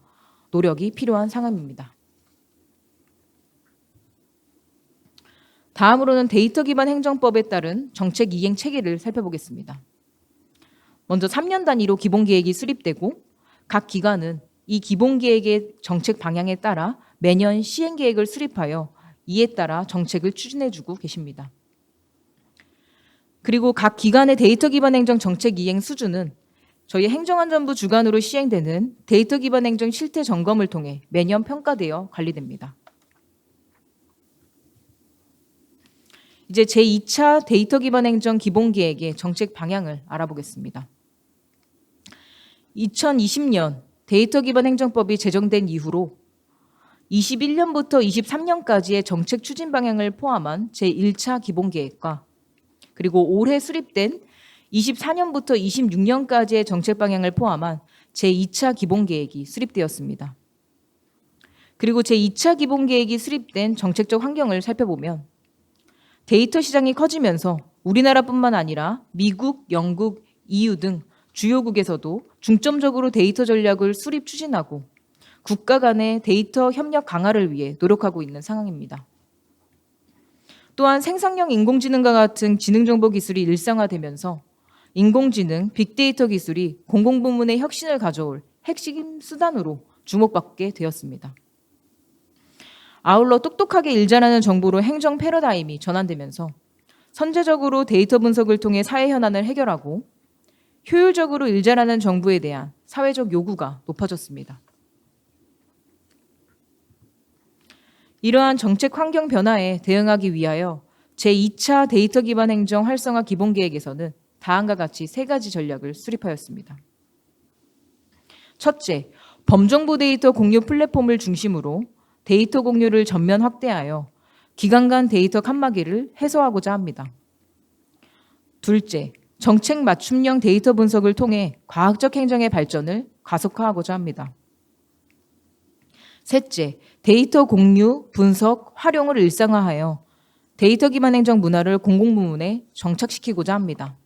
노력이 필요한 상황입니다. 다음으로는 데이터 기반 행정법에 따른 정책 이행 체계를 살펴보겠습니다. 먼저 3년 단위로 기본계획이 수립되고 각 기관은 이 기본계획의 정책 방향에 따라 매년 시행계획을 수립하여 이에 따라 정책을 추진해주고 계십니다. 그리고 각 기관의 데이터 기반 행정 정책 이행 수준은 저희 행정안전부 주관으로 시행되는 데이터 기반 행정 실태 점검을 통해 매년 평가되어 관리됩니다. 이제 제2차 데이터 기반 행정 기본계획의 정책 방향을 알아보겠습니다. 2020년 데이터 기반 행정법이 제정된 이후로 21년부터 23년까지의 정책 추진 방향을 포함한 제1차 기본계획과 그리고 올해 수립된 24년부터 26년까지의 정책 방향을 포함한 제2차 기본계획이 수립되었습니다. 그리고 제2차 기본계획이 수립된 정책적 환경을 살펴보면 데이터 시장이 커지면서 우리나라뿐만 아니라 미국, 영국, EU 등 주요국에서도 중점적으로 데이터 전략을 수립 추진하고 국가 간의 데이터 협력 강화를 위해 노력하고 있는 상황입니다. 또한 생성형 인공지능과 같은 지능정보 기술이 일상화되면서 인공지능, 빅데이터 기술이 공공부문의 혁신을 가져올 핵심 수단으로 주목받게 되었습니다. 아울러 똑똑하게 일 잘하는 정부로 행정 패러다임이 전환되면서 선제적으로 데이터 분석을 통해 사회 현안을 해결하고 효율적으로 일 잘하는 정부에 대한 사회적 요구가 높아졌습니다. 이러한 정책 환경 변화에 대응하기 위하여 제2차 데이터 기반 행정 활성화 기본계획에서는 다음과 같이 3가지 전략을 수립하였습니다. 첫째, 범정부 데이터 공유 플랫폼을 중심으로 데이터 공유를 전면 확대하여 기관 간 데이터 칸막이를 해소하고자 합니다. 둘째, 정책 맞춤형 데이터 분석을 통해 과학적 행정의 발전을 가속화하고자 합니다. 셋째, 데이터 공유, 분석, 활용을 일상화하여 데이터 기반 행정 문화를 공공부문에 정착시키고자 합니다.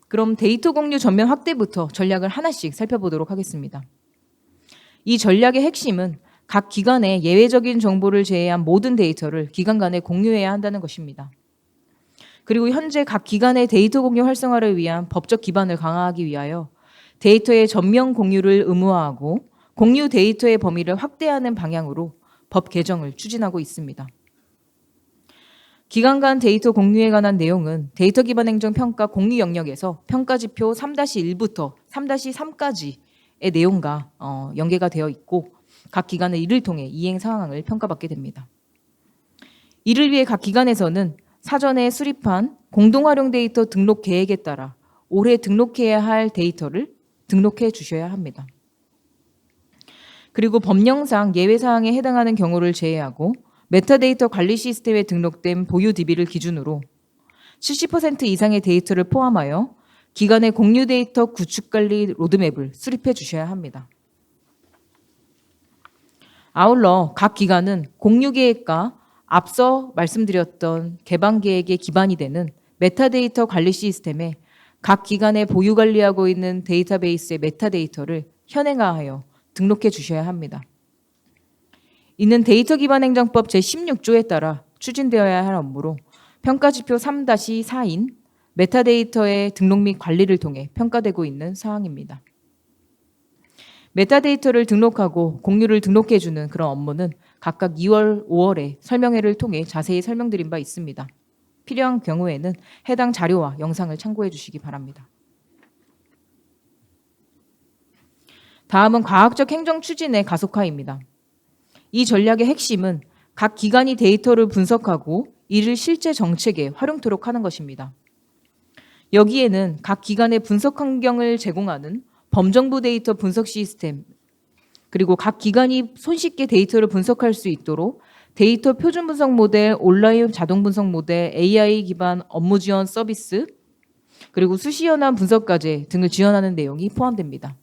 그럼 데이터 공유 전면 확대부터 전략을 하나씩 살펴보도록 하겠습니다. 이 전략의 핵심은 각 기관의 예외적인 정보를 제외한 모든 데이터를 기관 간에 공유해야 한다는 것입니다. 그리고 현재 각 기관의 데이터 공유 활성화를 위한 법적 기반을 강화하기 위하여 데이터의 전면 공유를 의무화하고 공유 데이터의 범위를 확대하는 방향으로 법 개정을 추진하고 있습니다. 기관 간 데이터 공유에 관한 내용은 데이터 기반 행정 평가 공유 영역에서 평가 지표 3-1부터 3-3까지의 내용과 연계가 되어 있고 각 기관은 이를 통해 이행 상황을 평가받게 됩니다. 이를 위해 각 기관에서는 사전에 수립한 공동 활용 데이터 등록 계획에 따라 올해 등록해야 할 데이터를 등록해 주셔야 합니다. 그리고 법령상 예외 사항에 해당하는 경우를 제외하고 메타데이터 관리 시스템에 등록된 보유 DB를 기준으로 70% 이상의 데이터를 포함하여 기관의 공유 데이터 구축 관리 로드맵을 수립해 주셔야 합니다. 아울러 각 기관은 공유 계획과 앞서 말씀드렸던 개방 계획의 기반이 되는 메타데이터 관리 시스템에 각 기관에 보유 관리하고 있는 데이터베이스의 메타데이터를 현행화하여 등록해 주셔야 합니다. 이는 데이터 기반 행정법 제16조에 따라 추진되어야 할 업무로 평가지표 3-4인 메타데이터의 등록 및 관리를 통해 평가되고 있는 사항입니다. 메타데이터를 등록하고 공유를 등록해 주는 그런 업무는 각각 2월, 5월에 설명회를 통해 자세히 설명드린 바 있습니다. 필요한 경우에는 해당 자료와 영상을 참고해 주시기 바랍니다. 다음은 과학적 행정 추진의 가속화입니다. 이 전략의 핵심은 각 기관이 데이터를 분석하고 이를 실제 정책에 활용토록 하는 것입니다. 여기에는 각 기관의 분석 환경을 제공하는 범정부 데이터 분석 시스템, 그리고 각 기관이 손쉽게 데이터를 분석할 수 있도록 데이터 표준 분석 모델, 온라인 자동 분석 모델, AI 기반 업무 지원 서비스, 그리고 수시연한 분석 과제 등을 지원하는 내용이 포함됩니다.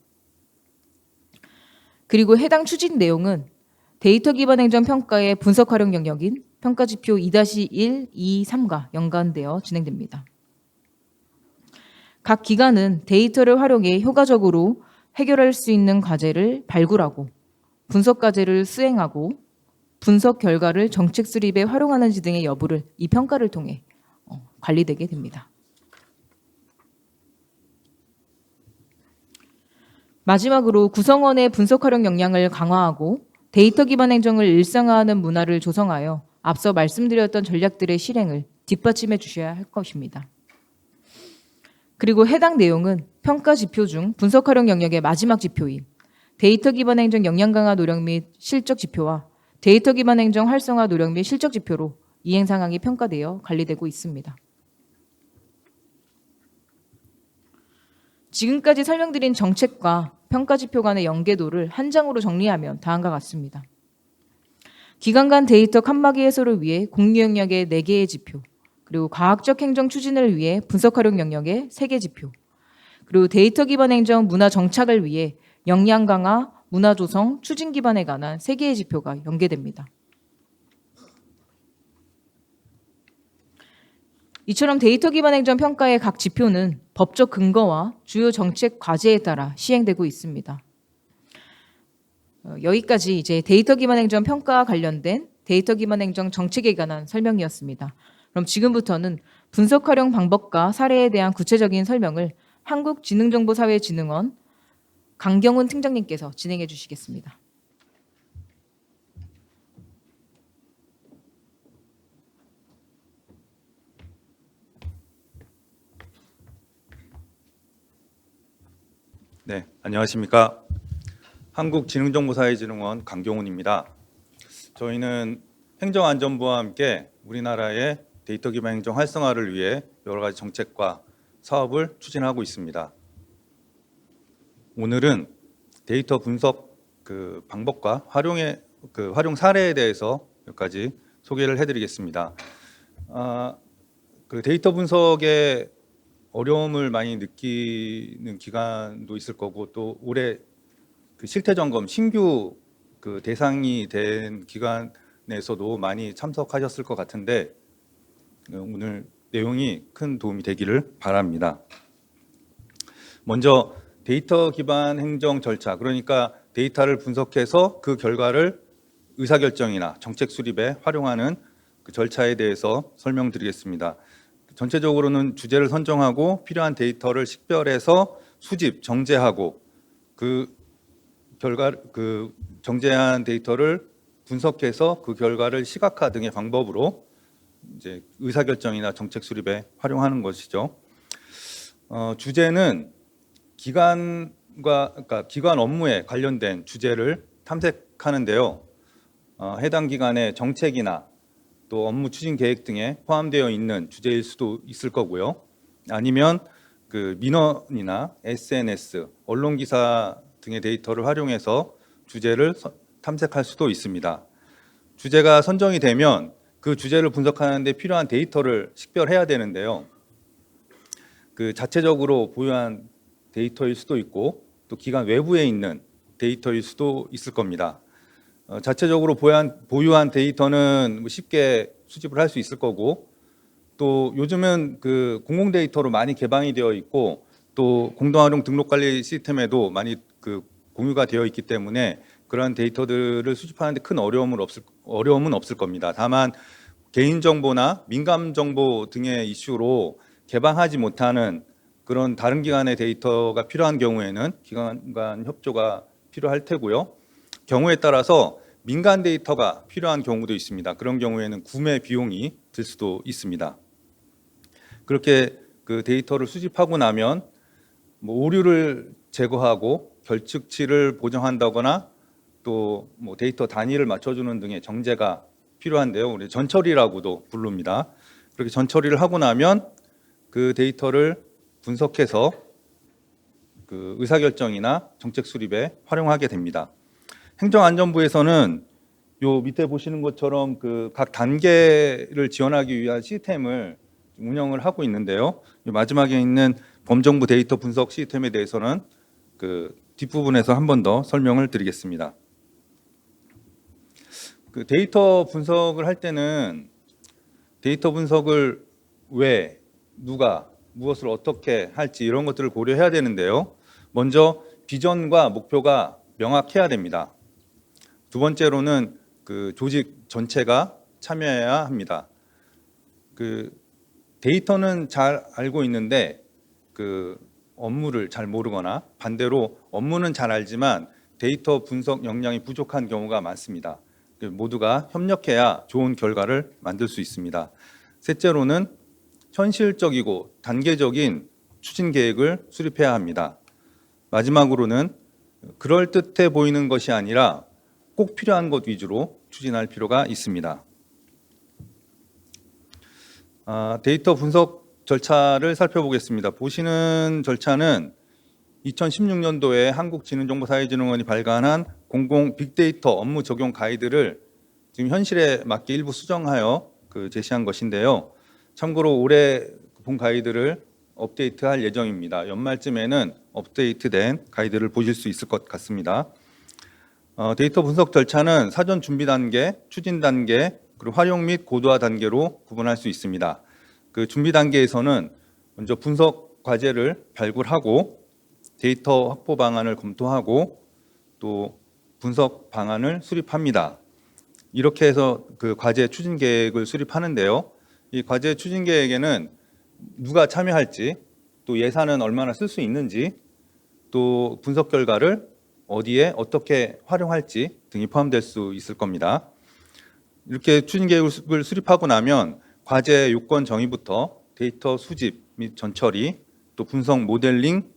그리고 해당 추진 내용은 데이터 기반 행정 평가의 분석 활용 영역인 평가지표 2-1, 2, 3과 연관되어 진행됩니다. 각 기관은 데이터를 활용해 효과적으로 해결할 수 있는 과제를 발굴하고 분석 과제를 수행하고 분석 결과를 정책 수립에 활용하는지 등의 여부를 이 평가를 통해 관리되게 됩니다. 마지막으로 구성원의 분석 활용 역량을 강화하고 데이터 기반 행정을 일상화하는 문화를 조성하여 앞서 말씀드렸던 전략들의 실행을 뒷받침해 주셔야 할 것입니다. 그리고 해당 내용은 평가 지표 중 분석 활용 영역의 마지막 지표인 데이터 기반 행정 역량 강화 노력 및 실적 지표와 데이터 기반 행정 활성화 노력 및 실적 지표로 이행 상황이 평가되어 관리되고 있습니다. 지금까지 설명드린 정책과 평가 지표 간의 연계도를 한 장으로 정리하면 다음과 같습니다. 기관 간 데이터 칸막이 해소를 위해 공유 영역의 4개의 지표, 그리고 과학적 행정 추진을 위해 분석 활용 영역의 3개 지표, 그리고 데이터 기반 행정 문화 정착을 위해 역량 강화, 문화 조성, 추진 기반에 관한 3개의 지표가 연계됩니다. 이처럼 데이터 기반 행정 평가의 각 지표는 법적 근거와 주요 정책 과제에 따라 시행되고 있습니다. 여기까지 이제 데이터 기반 행정 평가와 관련된 데이터 기반 행정 정책에 관한 설명이었습니다. 그럼 지금부터는 분석 활용 방법과 사례에 대한 구체적인 설명을 한국지능정보사회진흥원 강경훈 팀장님께서 진행해 주시겠습니다. 네, 안녕하십니까. 한국지능정보사회진흥원 강경훈입니다. 저희는 행정안전부와 함께 우리나라의 데이터 기반 행정 활성화를 위해 여러 가지 정책과 사업을 추진하고 있습니다. 오늘은 데이터 분석 방법과 활용 사례에 대해서 몇 가지 소개를 해드리겠습니다. 데이터 분석에 어려움을 많이 느끼는 기관도 있을 거고, 또 올해 실태 점검 신규 대상이 된 기관에서도 많이 참석하셨을 것 같은데, 오늘 내용이 큰 도움이 되기를 바랍니다. 먼저 데이터 기반 행정 절차, 그러니까 데이터를 분석해서 그 결과를 의사결정이나 정책 수립에 활용하는 그 절차에 대해서 설명드리겠습니다. 전체적으로는 주제를 선정하고 필요한 데이터를 식별해서 수집, 정제하고 그 정제한 데이터를 분석해서 그 결과를 시각화 등의 방법으로 이제 의사결정이나 정책 수립에 활용하는 것이죠. 주제는 그러니까 기관 업무에 관련된 주제를 탐색하는데요. 해당 기관의 정책이나 또 업무 추진 계획 등에 포함되어 있는 주제일 수도 있을 거고요. 아니면 민원이나 SNS, 언론 기사 등의 데이터를 활용해서 주제를 탐색할 수도 있습니다. 주제가 선정이 되면 그 주제를 분석하는 데 필요한 데이터를 식별해야 되는데요. 자체적으로 보유한 데이터일 수도 있고, 또 기관 외부에 있는 데이터일 수도 있을 겁니다. 자체적으로 보유한 데이터는 쉽게 수집을 할 수 있을 거고, 또 요즘은 공공 데이터로 많이 개방이 되어 있고, 또 공동활용 등록관리 시스템에도 많이 공유가 되어 있기 때문에 그러한 데이터들을 수집하는 데 큰 어려움은 없을 겁니다. 다만 개인정보나 민감정보 등의 이슈로 개방하지 못하는 그런 다른 기관의 데이터가 필요한 경우에는 기관 간 협조가 필요할 테고요. 경우에 따라서 민간 데이터가 필요한 경우도 있습니다. 그런 경우에는 구매 비용이 들 수도 있습니다. 그렇게 데이터를 수집하고 나면 오류를 제거하고 결측치를 보정한다거나 또 데이터 단위를 맞춰주는 등의 정제가 필요한데요. 우리 전처리라고도 부릅니다. 그렇게 전처리를 하고 나면 그 데이터를 분석해서 의사결정이나 정책 수립에 활용하게 됩니다. 행정안전부에서는 요 밑에 보시는 것처럼 각 단계를 지원하기 위한 시스템을 운영을 하고 있는데요. 마지막에 있는 범정부 데이터 분석 시스템에 대해서는 뒷부분에서 한 번 더 설명을 드리겠습니다. 데이터 분석을 할 때는 데이터 분석을 왜, 누가, 무엇을 어떻게 할지 이런 것들을 고려해야 되는데요. 먼저 비전과 목표가 명확해야 됩니다. 두 번째로는 조직 전체가 참여해야 합니다. 데이터는 잘 알고 있는데 업무를 잘 모르거나, 반대로 업무는 잘 알지만 데이터 분석 역량이 부족한 경우가 많습니다. 모두가 협력해야 좋은 결과를 만들 수 있습니다. 셋째로는 현실적이고 단계적인 추진 계획을 수립해야 합니다. 마지막으로는 그럴듯해 보이는 것이 아니라 꼭 필요한 것 위주로 추진할 필요가 있습니다. 데이터 분석 절차를 살펴보겠습니다. 보시는 절차는 2016년도에 한국지능정보사회진흥원이 발간한 공공 빅데이터 업무 적용 가이드를 지금 현실에 맞게 일부 수정하여 제시한 것인데요. 참고로 올해 본 가이드를 업데이트할 예정입니다. 연말쯤에는 업데이트된 가이드를 보실 수 있을 것 같습니다. 데이터 분석 절차는 사전 준비 단계, 추진 단계, 그리고 활용 및 고도화 단계로 구분할 수 있습니다. 준비 단계에서는 먼저 분석 과제를 발굴하고 데이터 확보 방안을 검토하고 또 분석 방안을 수립합니다. 이렇게 해서 과제 추진 계획을 수립하는데요. 이 과제 추진 계획에는 누가 참여할지, 또 예산은 얼마나 쓸 수 있는지, 또 분석 결과를 어디에 어떻게 활용할지 등이 포함될 수 있을 겁니다. 이렇게 추진 계획을 수립하고 나면 과제 요건 정의부터 데이터 수집 및 전처리, 또 분석 모델링,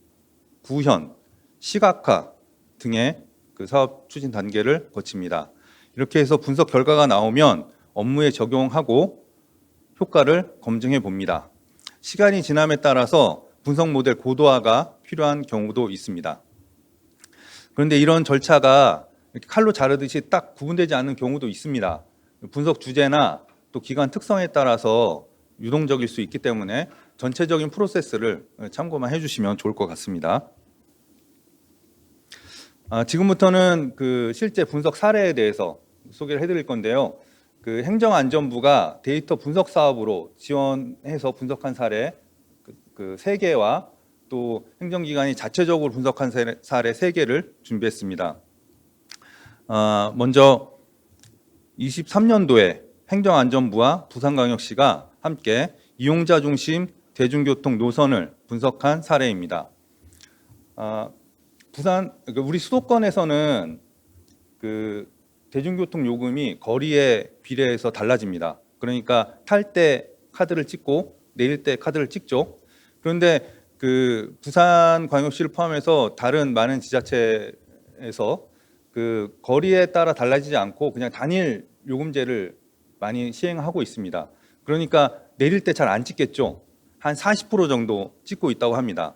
구현, 시각화 등의 사업 추진 단계를 거칩니다. 이렇게 해서 분석 결과가 나오면 업무에 적용하고 효과를 검증해 봅니다. 시간이 지남에 따라서 분석 모델 고도화가 필요한 경우도 있습니다. 그런데 이런 절차가 이렇게 칼로 자르듯이 딱 구분되지 않는 경우도 있습니다. 분석 주제나 또 기관 특성에 따라서 유동적일 수 있기 때문에 전체적인 프로세스를 참고만 해주시면 좋을 것 같습니다. 지금부터는 그 실제 분석 사례에 대해서 소개를 해드릴 건데요. 그 행정안전부가 데이터 분석 사업으로 지원해서 분석한 사례 그 3개와 또 행정기관이 자체적으로 분석한 사례 3개를 준비했습니다. 먼저 23년도에 행정안전부와 부산광역시가 함께 이용자 중심 대중교통 노선을 분석한 사례입니다. 우리 수도권에서는 그 대중교통 요금이 거리에 비례해서 달라집니다. 그러니까 탈 때 카드를 찍고 내릴 때 카드를 찍죠. 그런데 그 부산광역시를 포함해서 다른 많은 지자체에서 그 거리에 따라 달라지지 않고 그냥 단일 요금제를 많이 시행하고 있습니다. 그러니까 내릴 때 잘 안 찍겠죠. 한 40% 정도 찍고 있다고 합니다.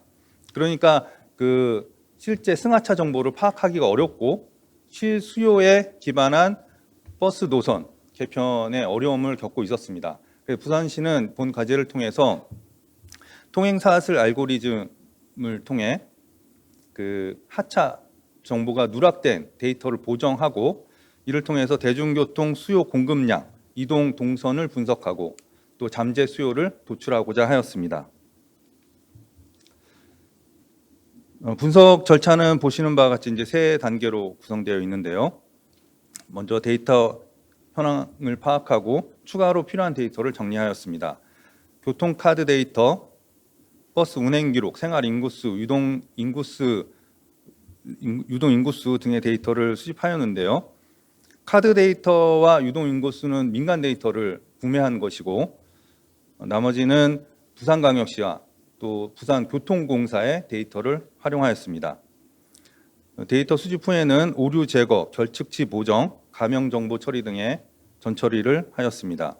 그러니까 그 실제 승하차 정보를 파악하기가 어렵고 실수요에 기반한 버스 노선 개편에 어려움을 겪고 있었습니다. 그래서 부산시는 본 과제를 통해서 통행사슬 알고리즘을 통해 그 하차 정보가 누락된 데이터를 보정하고 이를 통해서 대중교통 수요 공급량, 이동 동선을 분석하고 또 잠재 수요를 도출하고자 하였습니다. 분석 절차는 보시는 바와 같이 이제 3단계로 구성되어 있는데요. 먼저 데이터 현황을 파악하고 추가로 필요한 데이터를 정리하였습니다. 교통카드 데이터, 버스 운행 기록, 생활 인구수, 유동 인구수 등의 데이터를 수집하였는데요. 카드 데이터와 유동 인구수는 민간 데이터를 구매한 것이고 나머지는 부산광역시와 또 부산교통공사의 데이터를 활용하였습니다. 데이터 수집 후에는 오류 제거, 결측치 보정, 가명 정보 처리 등의 전처리를 하였습니다.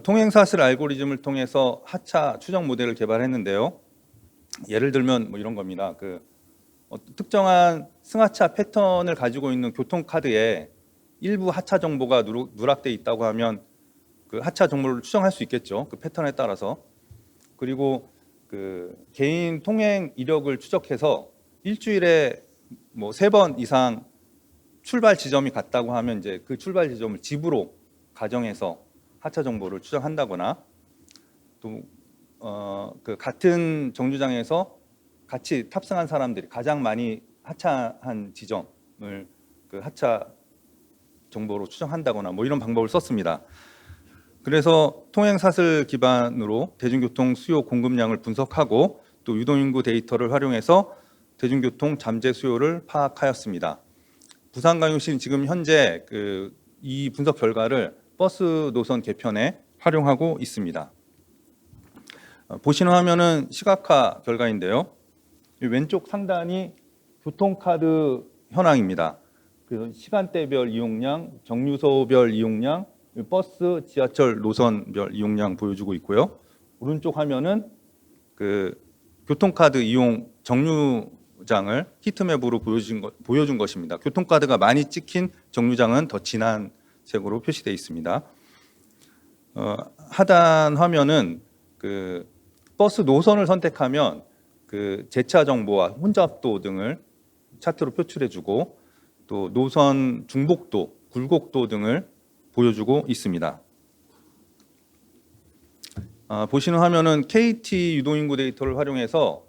통행사슬 알고리즘을 통해서 하차 추정 모델을 개발했는데요. 예를 들면 뭐 이런 겁니다. 특정한 승하차 패턴을 가지고 있는 교통카드에 일부 하차 정보가 누락돼 있다고 하면 그 하차 정보를 추정할 수 있겠죠. 그 패턴에 따라서. 그리고 그 개인 통행 이력을 추적해서 일주일에 뭐 3번 이상 출발 지점이 같다고 하면 이제 그 출발 지점을 집으로 가정해서 하차 정보를 추정한다거나 또 그 같은 정류장에서 같이 탑승한 사람들이 가장 많이 하차한 지점을 그 하차 정보로 추정한다거나 뭐 이런 방법을 썼습니다. 그래서 통행사슬 기반으로 대중교통 수요 공급량을 분석하고 또 유동인구 데이터를 활용해서 대중교통 잠재 수요를 파악하였습니다. 부산광역시는 지금 현재 이 분석 결과를 버스 노선 개편에 활용하고 있습니다. 보시는 화면은 시각화 결과인데요. 왼쪽 상단이 교통카드 현황입니다. 그래서 시간대별 이용량, 정류소별 이용량, 버스, 지하철 노선별 이용량 보여주고 있고요. 오른쪽 화면은 그 교통카드 이용 정류장을 히트맵으로 보여준 것입니다. 교통카드가 많이 찍힌 정류장은 더 진한 색으로 표시되어 있습니다. 하단 화면은 그 버스 노선을 선택하면 그 제차 정보와 혼잡도 등을 차트로 표출해주고 또 노선 중복도, 굴곡도 등을 보여주고 있습니다. 보시는 화면은 KT 유동인구 데이터를 활용해서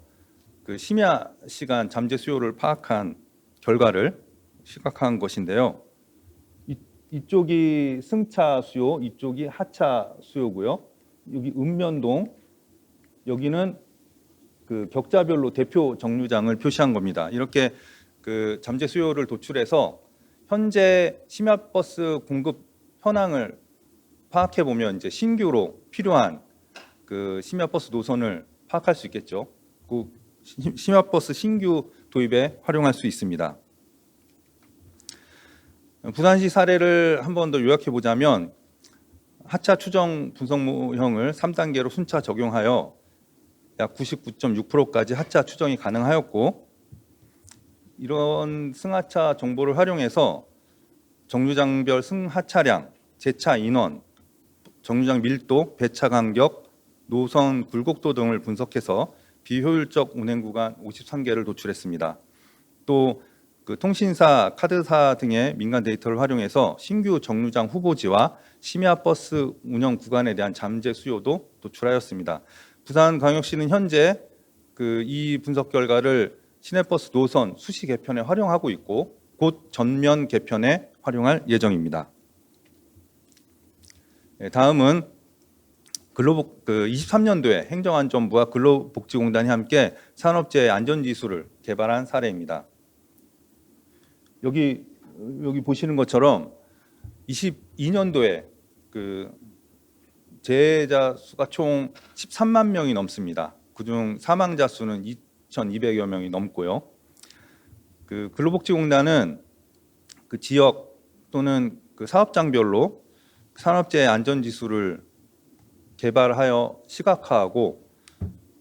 그 심야 시간 잠재 수요를 파악한 결과를 시각화한 것인데요. 이쪽이 승차 수요, 이쪽이 하차 수요고요. 여기 읍면동, 여기는 그 격자별로 대표 정류장을 표시한 겁니다. 이렇게 그 잠재 수요를 도출해서 현재 심야버스 공급 현황을 파악해 보면 이제 신규로 필요한 그 심야버스 노선을 파악할 수 있겠죠. 그 심야버스 신규 도입에 활용할 수 있습니다. 부산시 사례를 한 번 더 요약해 보자면 하차 추정 분석 모형을 3단계로 순차 적용하여 약 99.6%까지 하차 추정이 가능하였고 이런 승하차 정보를 활용해서 정류장별 승하차량, 제차 인원, 정류장 밀도, 배차 간격, 노선 굴곡도 등을 분석해서 비효율적 운행 구간 53개를 도출했습니다. 또 그 통신사, 카드사 등의 민간 데이터를 활용해서 신규 정류장 후보지와 심야 버스 운영 구간에 대한 잠재 수요도 도출하였습니다. 부산광역시는 현재 이 분석 결과를 시내버스 노선 수시 개편에 활용하고 있고 곧 전면 개편에 활용할 예정입니다. 다음은 23년도에 행정안전부와 근로복지공단이 함께 산업재해 안전지수를 개발한 사례입니다. 여기 보시는 것처럼 22년도에 재해자 수가 총 13만 명이 넘습니다. 그중 사망자 수는 2,200여 명이 넘고요. 근로복지공단은 그 지역 또는 그 사업장별로 산업재해 안전지수를 개발하여 시각화하고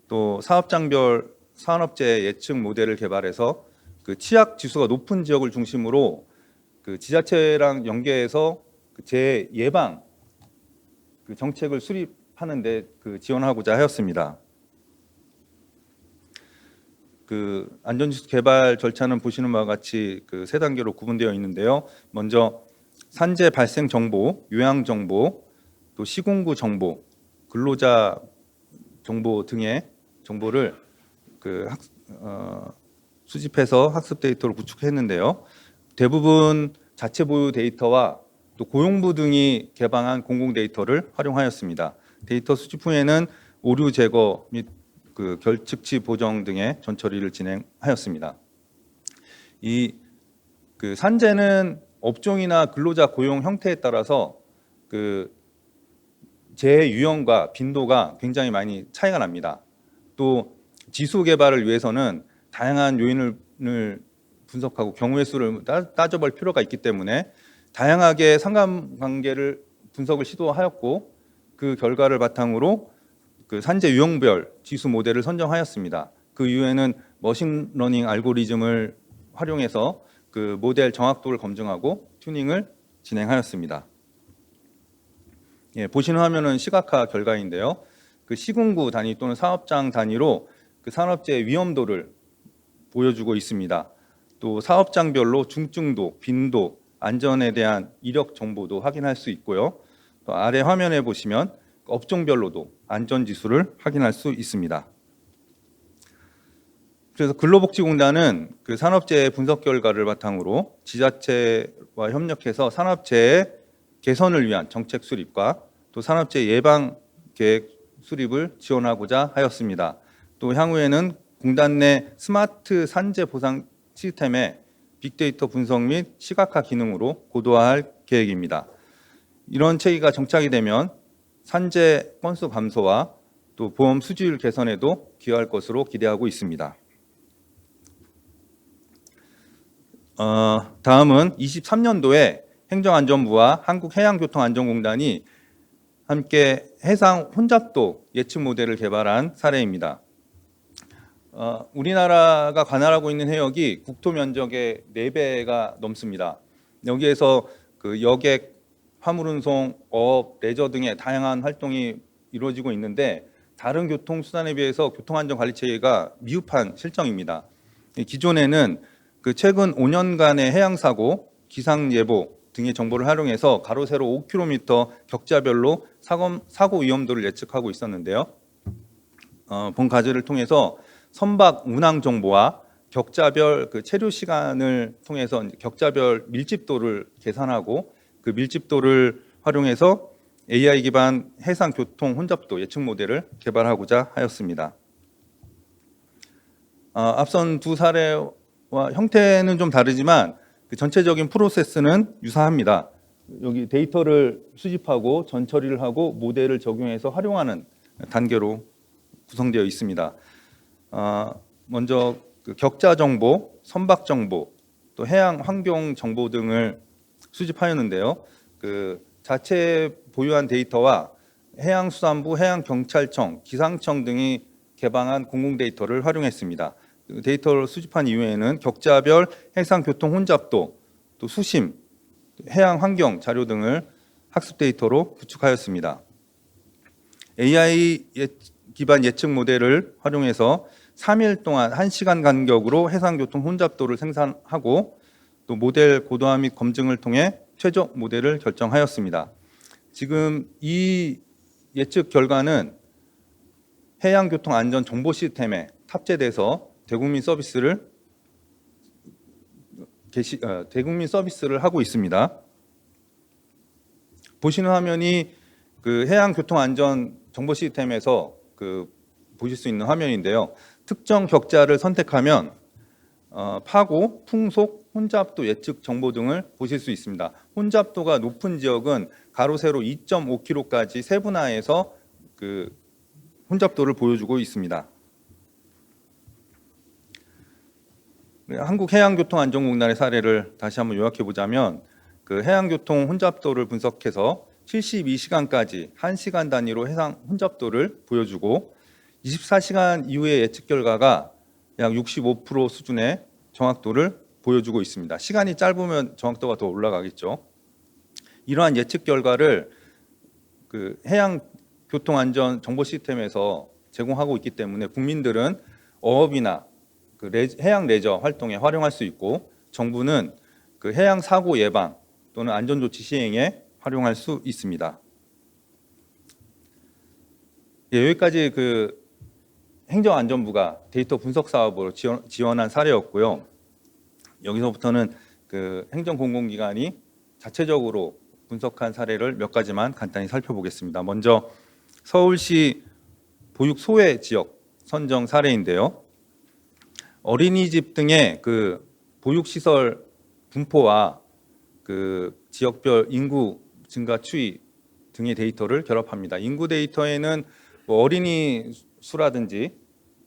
또 사업장별 산업재해 예측 모델을 개발해서 그 취약 지수가 높은 지역을 중심으로 그 지자체랑 연계해서 그 재해 예방 그 정책을 수립하는데 지원하고자 하였습니다. 그 안전지수 개발 절차는 보시는 바와 같이 그 세 단계로 구분되어 있는데요. 먼저 산재 발생 정보, 요양 정보, 또 시공구 정보, 근로자 정보 등의 정보를 수집해서 학습 데이터로 구축했는데요. 대부분 자체 보유 데이터와 또 고용부 등이 개방한 공공 데이터를 활용하였습니다. 데이터 수집 후에는 오류 제거 및 그 결측치 보정 등의 전처리를 진행하였습니다. 그 산재는 업종이나 근로자 고용 형태에 따라서 그 재해 유형과 빈도가 굉장히 많이 차이가 납니다. 또 지수 개발을 위해서는 다양한 요인을 분석하고 경우의 수를 따져볼 필요가 있기 때문에 다양하게 상관관계를 분석을 시도하였고 그 결과를 바탕으로 그 산재 유형별 지수 모델을 선정하였습니다. 그 이후에는 머신러닝 알고리즘을 활용해서 그 모델 정확도를 검증하고 튜닝을 진행하였습니다. 보시는 화면은 시각화 결과인데요. 그 시군구 단위 또는 사업장 단위로 그 산업재해 위험도를 보여주고 있습니다. 또 사업장별로 중증도, 빈도, 안전에 대한 이력 정보도 확인할 수 있고요. 또 아래 화면에 보시면 업종별로도 안전지수를 확인할 수 있습니다. 그래서 근로복지공단은 그 산업재해 분석 결과를 바탕으로 지자체와 협력해서 산업재해 개선을 위한 정책 수립과 또 산업재해 예방 계획 수립을 지원하고자 하였습니다. 또 향후에는 공단 내 스마트 산재 보상 시스템의 빅데이터 분석 및 시각화 기능으로 고도화할 계획입니다. 이런 체계가 정착이 되면 산재 건수 감소와 또 보험 수지율 개선에도 기여할 것으로 기대하고 있습니다. 다음은 23년도에 행정안전부와 한국해양교통안전공단이 함께 해상 혼잡도 예측 모델을 개발한 사례입니다. 우리나라가 관할하고 있는 해역이 국토 면적의 4배가 넘습니다. 여기에서 그 여객, 화물운송, 어업, 레저 등의 다양한 활동이 이루어지고 있는데 다른 교통수단에 비해서 교통안전관리체계가 미흡한 실정입니다. 기존에는 그 최근 5년간의 해양사고, 기상예보 등의 정보를 활용해서 가로 세로 5km 격자별로 사고 위험도를 예측하고 있었는데요. 본 과제를 통해서 선박 운항 정보와 격자별 그 체류 시간을 통해서 격자별 밀집도를 계산하고 그 밀집도를 활용해서 AI 기반 해상 교통 혼잡도 예측 모델을 개발하고자 하였습니다. 앞선 두 사례와 형태는 좀 다르지만 그 전체적인 프로세스는 유사합니다. 여기 데이터를 수집하고 전처리를 하고 모델을 적용해서 활용하는 단계로 구성되어 있습니다. 먼저 그 격자 정보, 선박 정보, 또 해양 환경 정보 등을 수집하였는데요. 그 자체 보유한 데이터와 해양수산부, 해양경찰청, 기상청 등이 개방한 공공 데이터를 활용했습니다. 데이터를 수집한 이후에는 격자별 해상 교통 혼잡도, 또 수심, 해양 환경 자료 등을 학습 데이터로 구축하였습니다. AI 기반 예측 모델을 활용해서 3일 동안 1시간 간격으로 해상 교통 혼잡도를 생산하고 또 모델 고도화 및 검증을 통해 최적 모델을 결정하였습니다. 지금 이 예측 결과는 해양교통안전 정보 시스템에 탑재돼서 대국민 서비스를 하고 있습니다. 보시는 화면이 그 해양교통안전 정보 시스템에서 보실 수 있는 화면인데요. 특정 격자를 선택하면 파고, 풍속, 혼잡도 예측 정보 등을 보실 수 있습니다. 혼잡도가 높은 지역은 가로 세로 2.5km까지 세분화해서 그 혼잡도를 보여주고 있습니다. 한국해양교통안전공단의 사례를 다시 한번 요약해 보자면 그 해양교통 혼잡도를 분석해서 72시간까지 1시간 단위로 해상 혼잡도를 보여주고 24시간 이후의 예측 결과가 약 65% 수준의 정확도를 보여주고 있습니다. 시간이 짧으면 정확도가 더 올라가겠죠. 이러한 예측 결과를 그 해양교통안전 정보 시스템에서 제공하고 있기 때문에 국민들은 어업이나 그 해양 레저 활동에 활용할 수 있고 정부는 그 해양 사고 예방 또는 안전조치 시행에 활용할 수 있습니다. 예, 여기까지 그 행정안전부가 데이터 분석 사업으로 지원한 사례였고요. 여기서부터는 그 행정공공기관이 자체적으로 분석한 사례를 몇 가지만 간단히 살펴보겠습니다. 먼저 서울시 보육 소외 지역 선정 사례인데요. 어린이집 등의 그 보육시설 분포와 그 지역별 인구 증가 추이 등의 데이터를 결합합니다. 인구 데이터에는 뭐 어린이 수라든지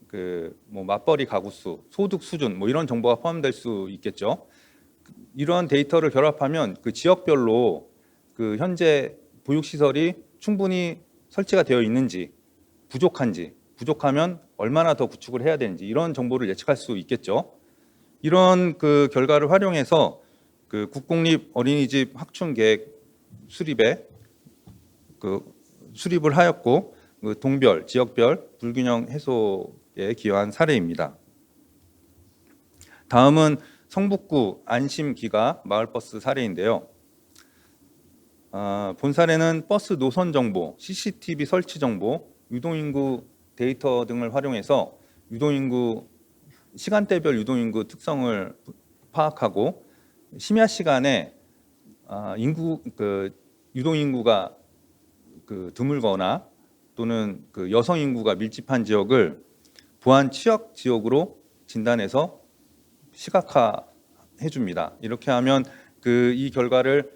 그 뭐 맞벌이 가구 수, 소득 수준 뭐 이런 정보가 포함될 수 있겠죠. 이런 데이터를 결합하면 그 지역별로 그 현재 보육시설이 충분히 설치가 되어 있는지, 부족한지, 부족하면 얼마나 더 구축을 해야 되는지 이런 정보를 예측할 수 있겠죠. 이런 그 결과를 활용해서 그 국공립 어린이집 확충 계획 수립에 수립을 하였고 그 동별, 지역별 불균형 해소에 기여한 사례입니다. 다음은 성북구 안심기가 마을버스 사례인데요. 본 사례는 버스 노선 정보, CCTV 설치 정보, 유동인구 데이터 등을 활용해서 유동인구 시간대별 유동인구 특성을 파악하고 심야 시간에 유동인구가 드물거나 또는 그 여성 인구가 밀집한 지역을 보안 취약 지역으로 진단해서 시각화해 줍니다. 이렇게 하면 이 결과를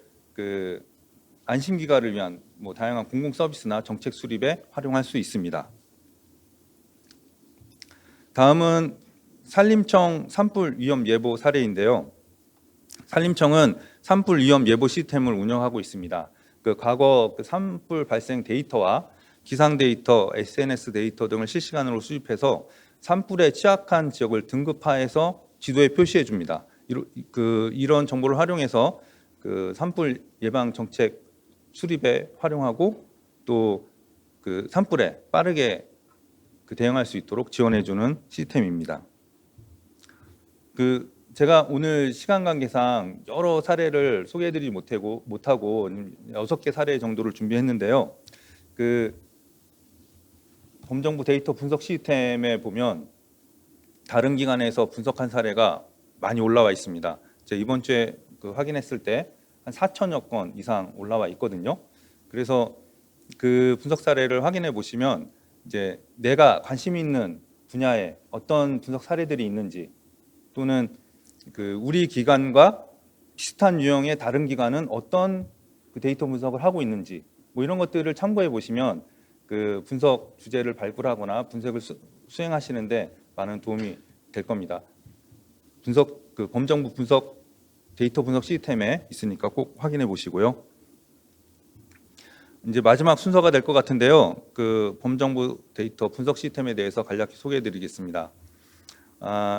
안심기가를 위한 뭐 다양한 공공 서비스나 정책 수립에 활용할 수 있습니다. 다음은 산림청 산불 위험 예보 사례인데요. 산림청은 산불 위험 예보 시스템을 운영하고 있습니다. 과거 산불 발생 데이터와 기상 데이터, SNS 데이터 등을 실시간으로 수집해서 산불에 취약한 지역을 등급화해서 지도에 표시해 줍니다. 이런 정보를 활용해서 산불 예방 정책 수립에 활용하고 또 산불에 빠르게 대응할 수 있도록 지원해 주는 시스템입니다. 제가 오늘 시간 관계상 여러 사례를 소개해드리지 못하고 6개 사례 정도를 준비했는데요. 범정부 데이터 분석 시스템에 보면 다른 기관에서 분석한 사례가 많이 올라와 있습니다. 제가 이번 주에 확인했을 때 한 4천여 건 이상 올라와 있거든요. 그래서 그 분석 사례를 확인해 보시면 이제 내가 관심 있는 분야에 어떤 분석 사례들이 있는지 또는 우리 기관과 비슷한 유형의 다른 기관은 어떤 데이터 분석을 하고 있는지 뭐 이런 것들을 참고해 보시면 분석 주제를 발굴하거나 분석을 수행하시는데 많은 도움이 될 겁니다. 범정부 분석 데이터 분석 시스템에 있으니까 꼭 확인해 보시고요. 이제 마지막 순서가 될 것 같은데요. 범정부 데이터 분석 시스템에 대해서 간략히 소개해 드리겠습니다.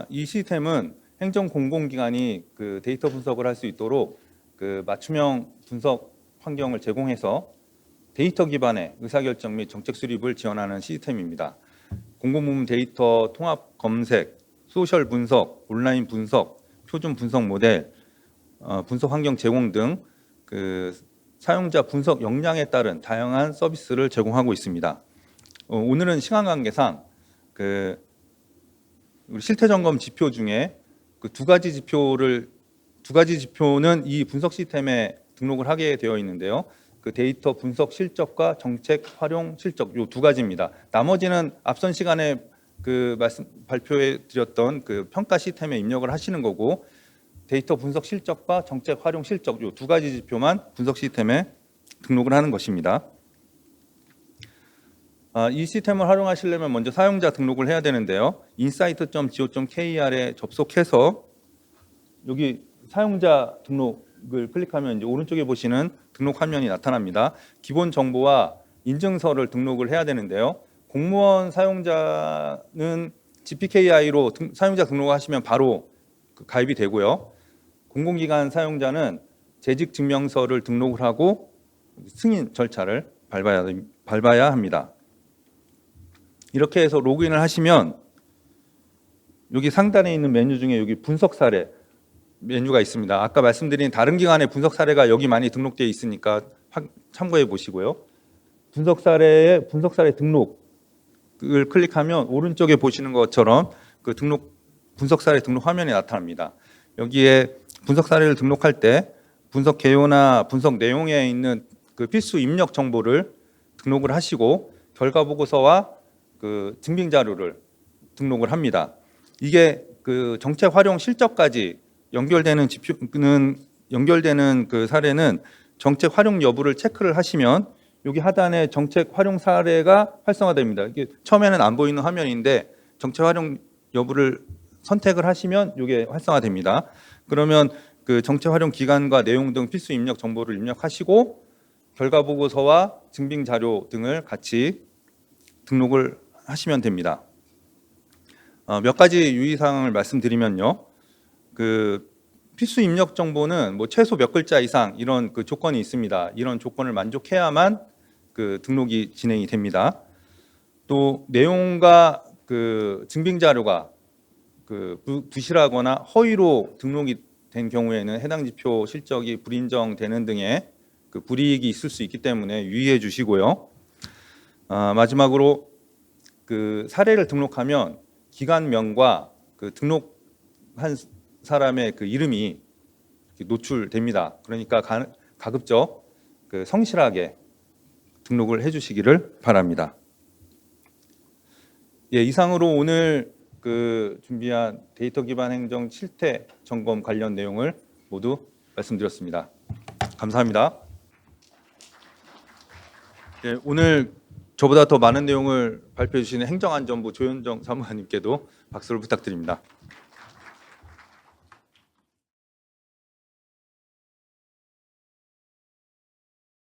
이 시스템은 행정 공공기관이 그 데이터 분석을 할 수 있도록 그 맞춤형 분석 환경을 제공해서 데이터 기반의 의사결정 및 정책 수립을 지원하는 시스템입니다. 공공부문 데이터 통합 검색, 소셜 분석, 온라인 분석, 표준 분석 모델, 분석 환경 제공 등 그 사용자 분석 역량에 따른 다양한 서비스를 제공하고 있습니다. 오늘은 시간 관계상 그 우리 실태 점검 지표 중에 그 두 가지 지표는 이 분석 시스템에 등록을 하게 되어 있는데요. 그 데이터 분석 실적과 정책 활용 실적 요 두 가지입니다. 나머지는 앞선 시간에 그 발표해 드렸던 그 평가 시스템에 입력을 하시는 거고, 데이터 분석 실적과 정책 활용 실적 요 두 가지 지표만 분석 시스템에 등록을 하는 것입니다. 이 시스템을 활용하시려면 먼저 사용자 등록을 해야 되는데요. insight.go.kr에 접속해서 여기 사용자 등록을 클릭하면 이제 오른쪽에 보시는 등록 화면이 나타납니다. 기본 정보와 인증서를 등록을 해야 되는데요. 공무원 사용자는 GPKI로 사용자 등록하시면 바로 가입이 되고요. 공공기관 사용자는 재직 증명서를 등록을 하고 승인 절차를 밟아야 합니다. 이렇게 해서 로그인을 하시면 여기 상단에 있는 메뉴 중에 여기 분석 사례 메뉴가 있습니다. 아까 말씀드린 다른 기관의 분석 사례가 여기 많이 등록되어 있으니까 참고해 보시고요. 분석 사례 등록을 클릭하면 오른쪽에 보시는 것처럼 그 분석 사례 등록 화면이 나타납니다. 여기에 분석 사례를 등록할 때 분석 개요나 분석 내용에 있는 그 필수 입력 정보를 등록을 하시고 결과 보고서와 그 증빙 자료를 등록을 합니다. 이게 그 정책 활용 실적까지 연결되는 그 사례는 정책 활용 여부를 체크를 하시면 여기 하단에 정책 활용 사례가 활성화됩니다. 이게 처음에는 안 보이는 화면인데 정책 활용 여부를 선택을 하시면 이게 활성화됩니다. 그러면 그 정책 활용 기간과 내용 등 필수 입력 정보를 입력하시고 결과 보고서와 증빙 자료 등을 같이 등록을 하시면 됩니다. 몇 가지 유의사항을 말씀드리면요. 그 필수 입력 정보는 뭐 최소 몇 글자 이상 이런 그 조건이 있습니다. 이런 조건을 만족해야만 그 등록이 진행이 됩니다. 또 내용과 그 증빙 자료가 그 부실하거나 허위로 등록이 된 경우에는 해당 지표 실적이 불인정되는 등의 그 불이익이 있을 수 있기 때문에 유의해 주시고요. 마지막으로 그 사례를 등록하면 기관명과 그 등록한 사람의 그 이름이 노출됩니다. 그러니까 가급적 그 성실하게 등록을 해주시기를 바랍니다. 예, 이상으로 오늘 그 준비한 데이터 기반 행정 실태 점검 관련 내용을 모두 말씀드렸습니다. 감사합니다. 예, 오늘 저보다 더 많은 내용을 발표해 주시는 행정안전부 조현정 사무관님께도 박수를 부탁드립니다.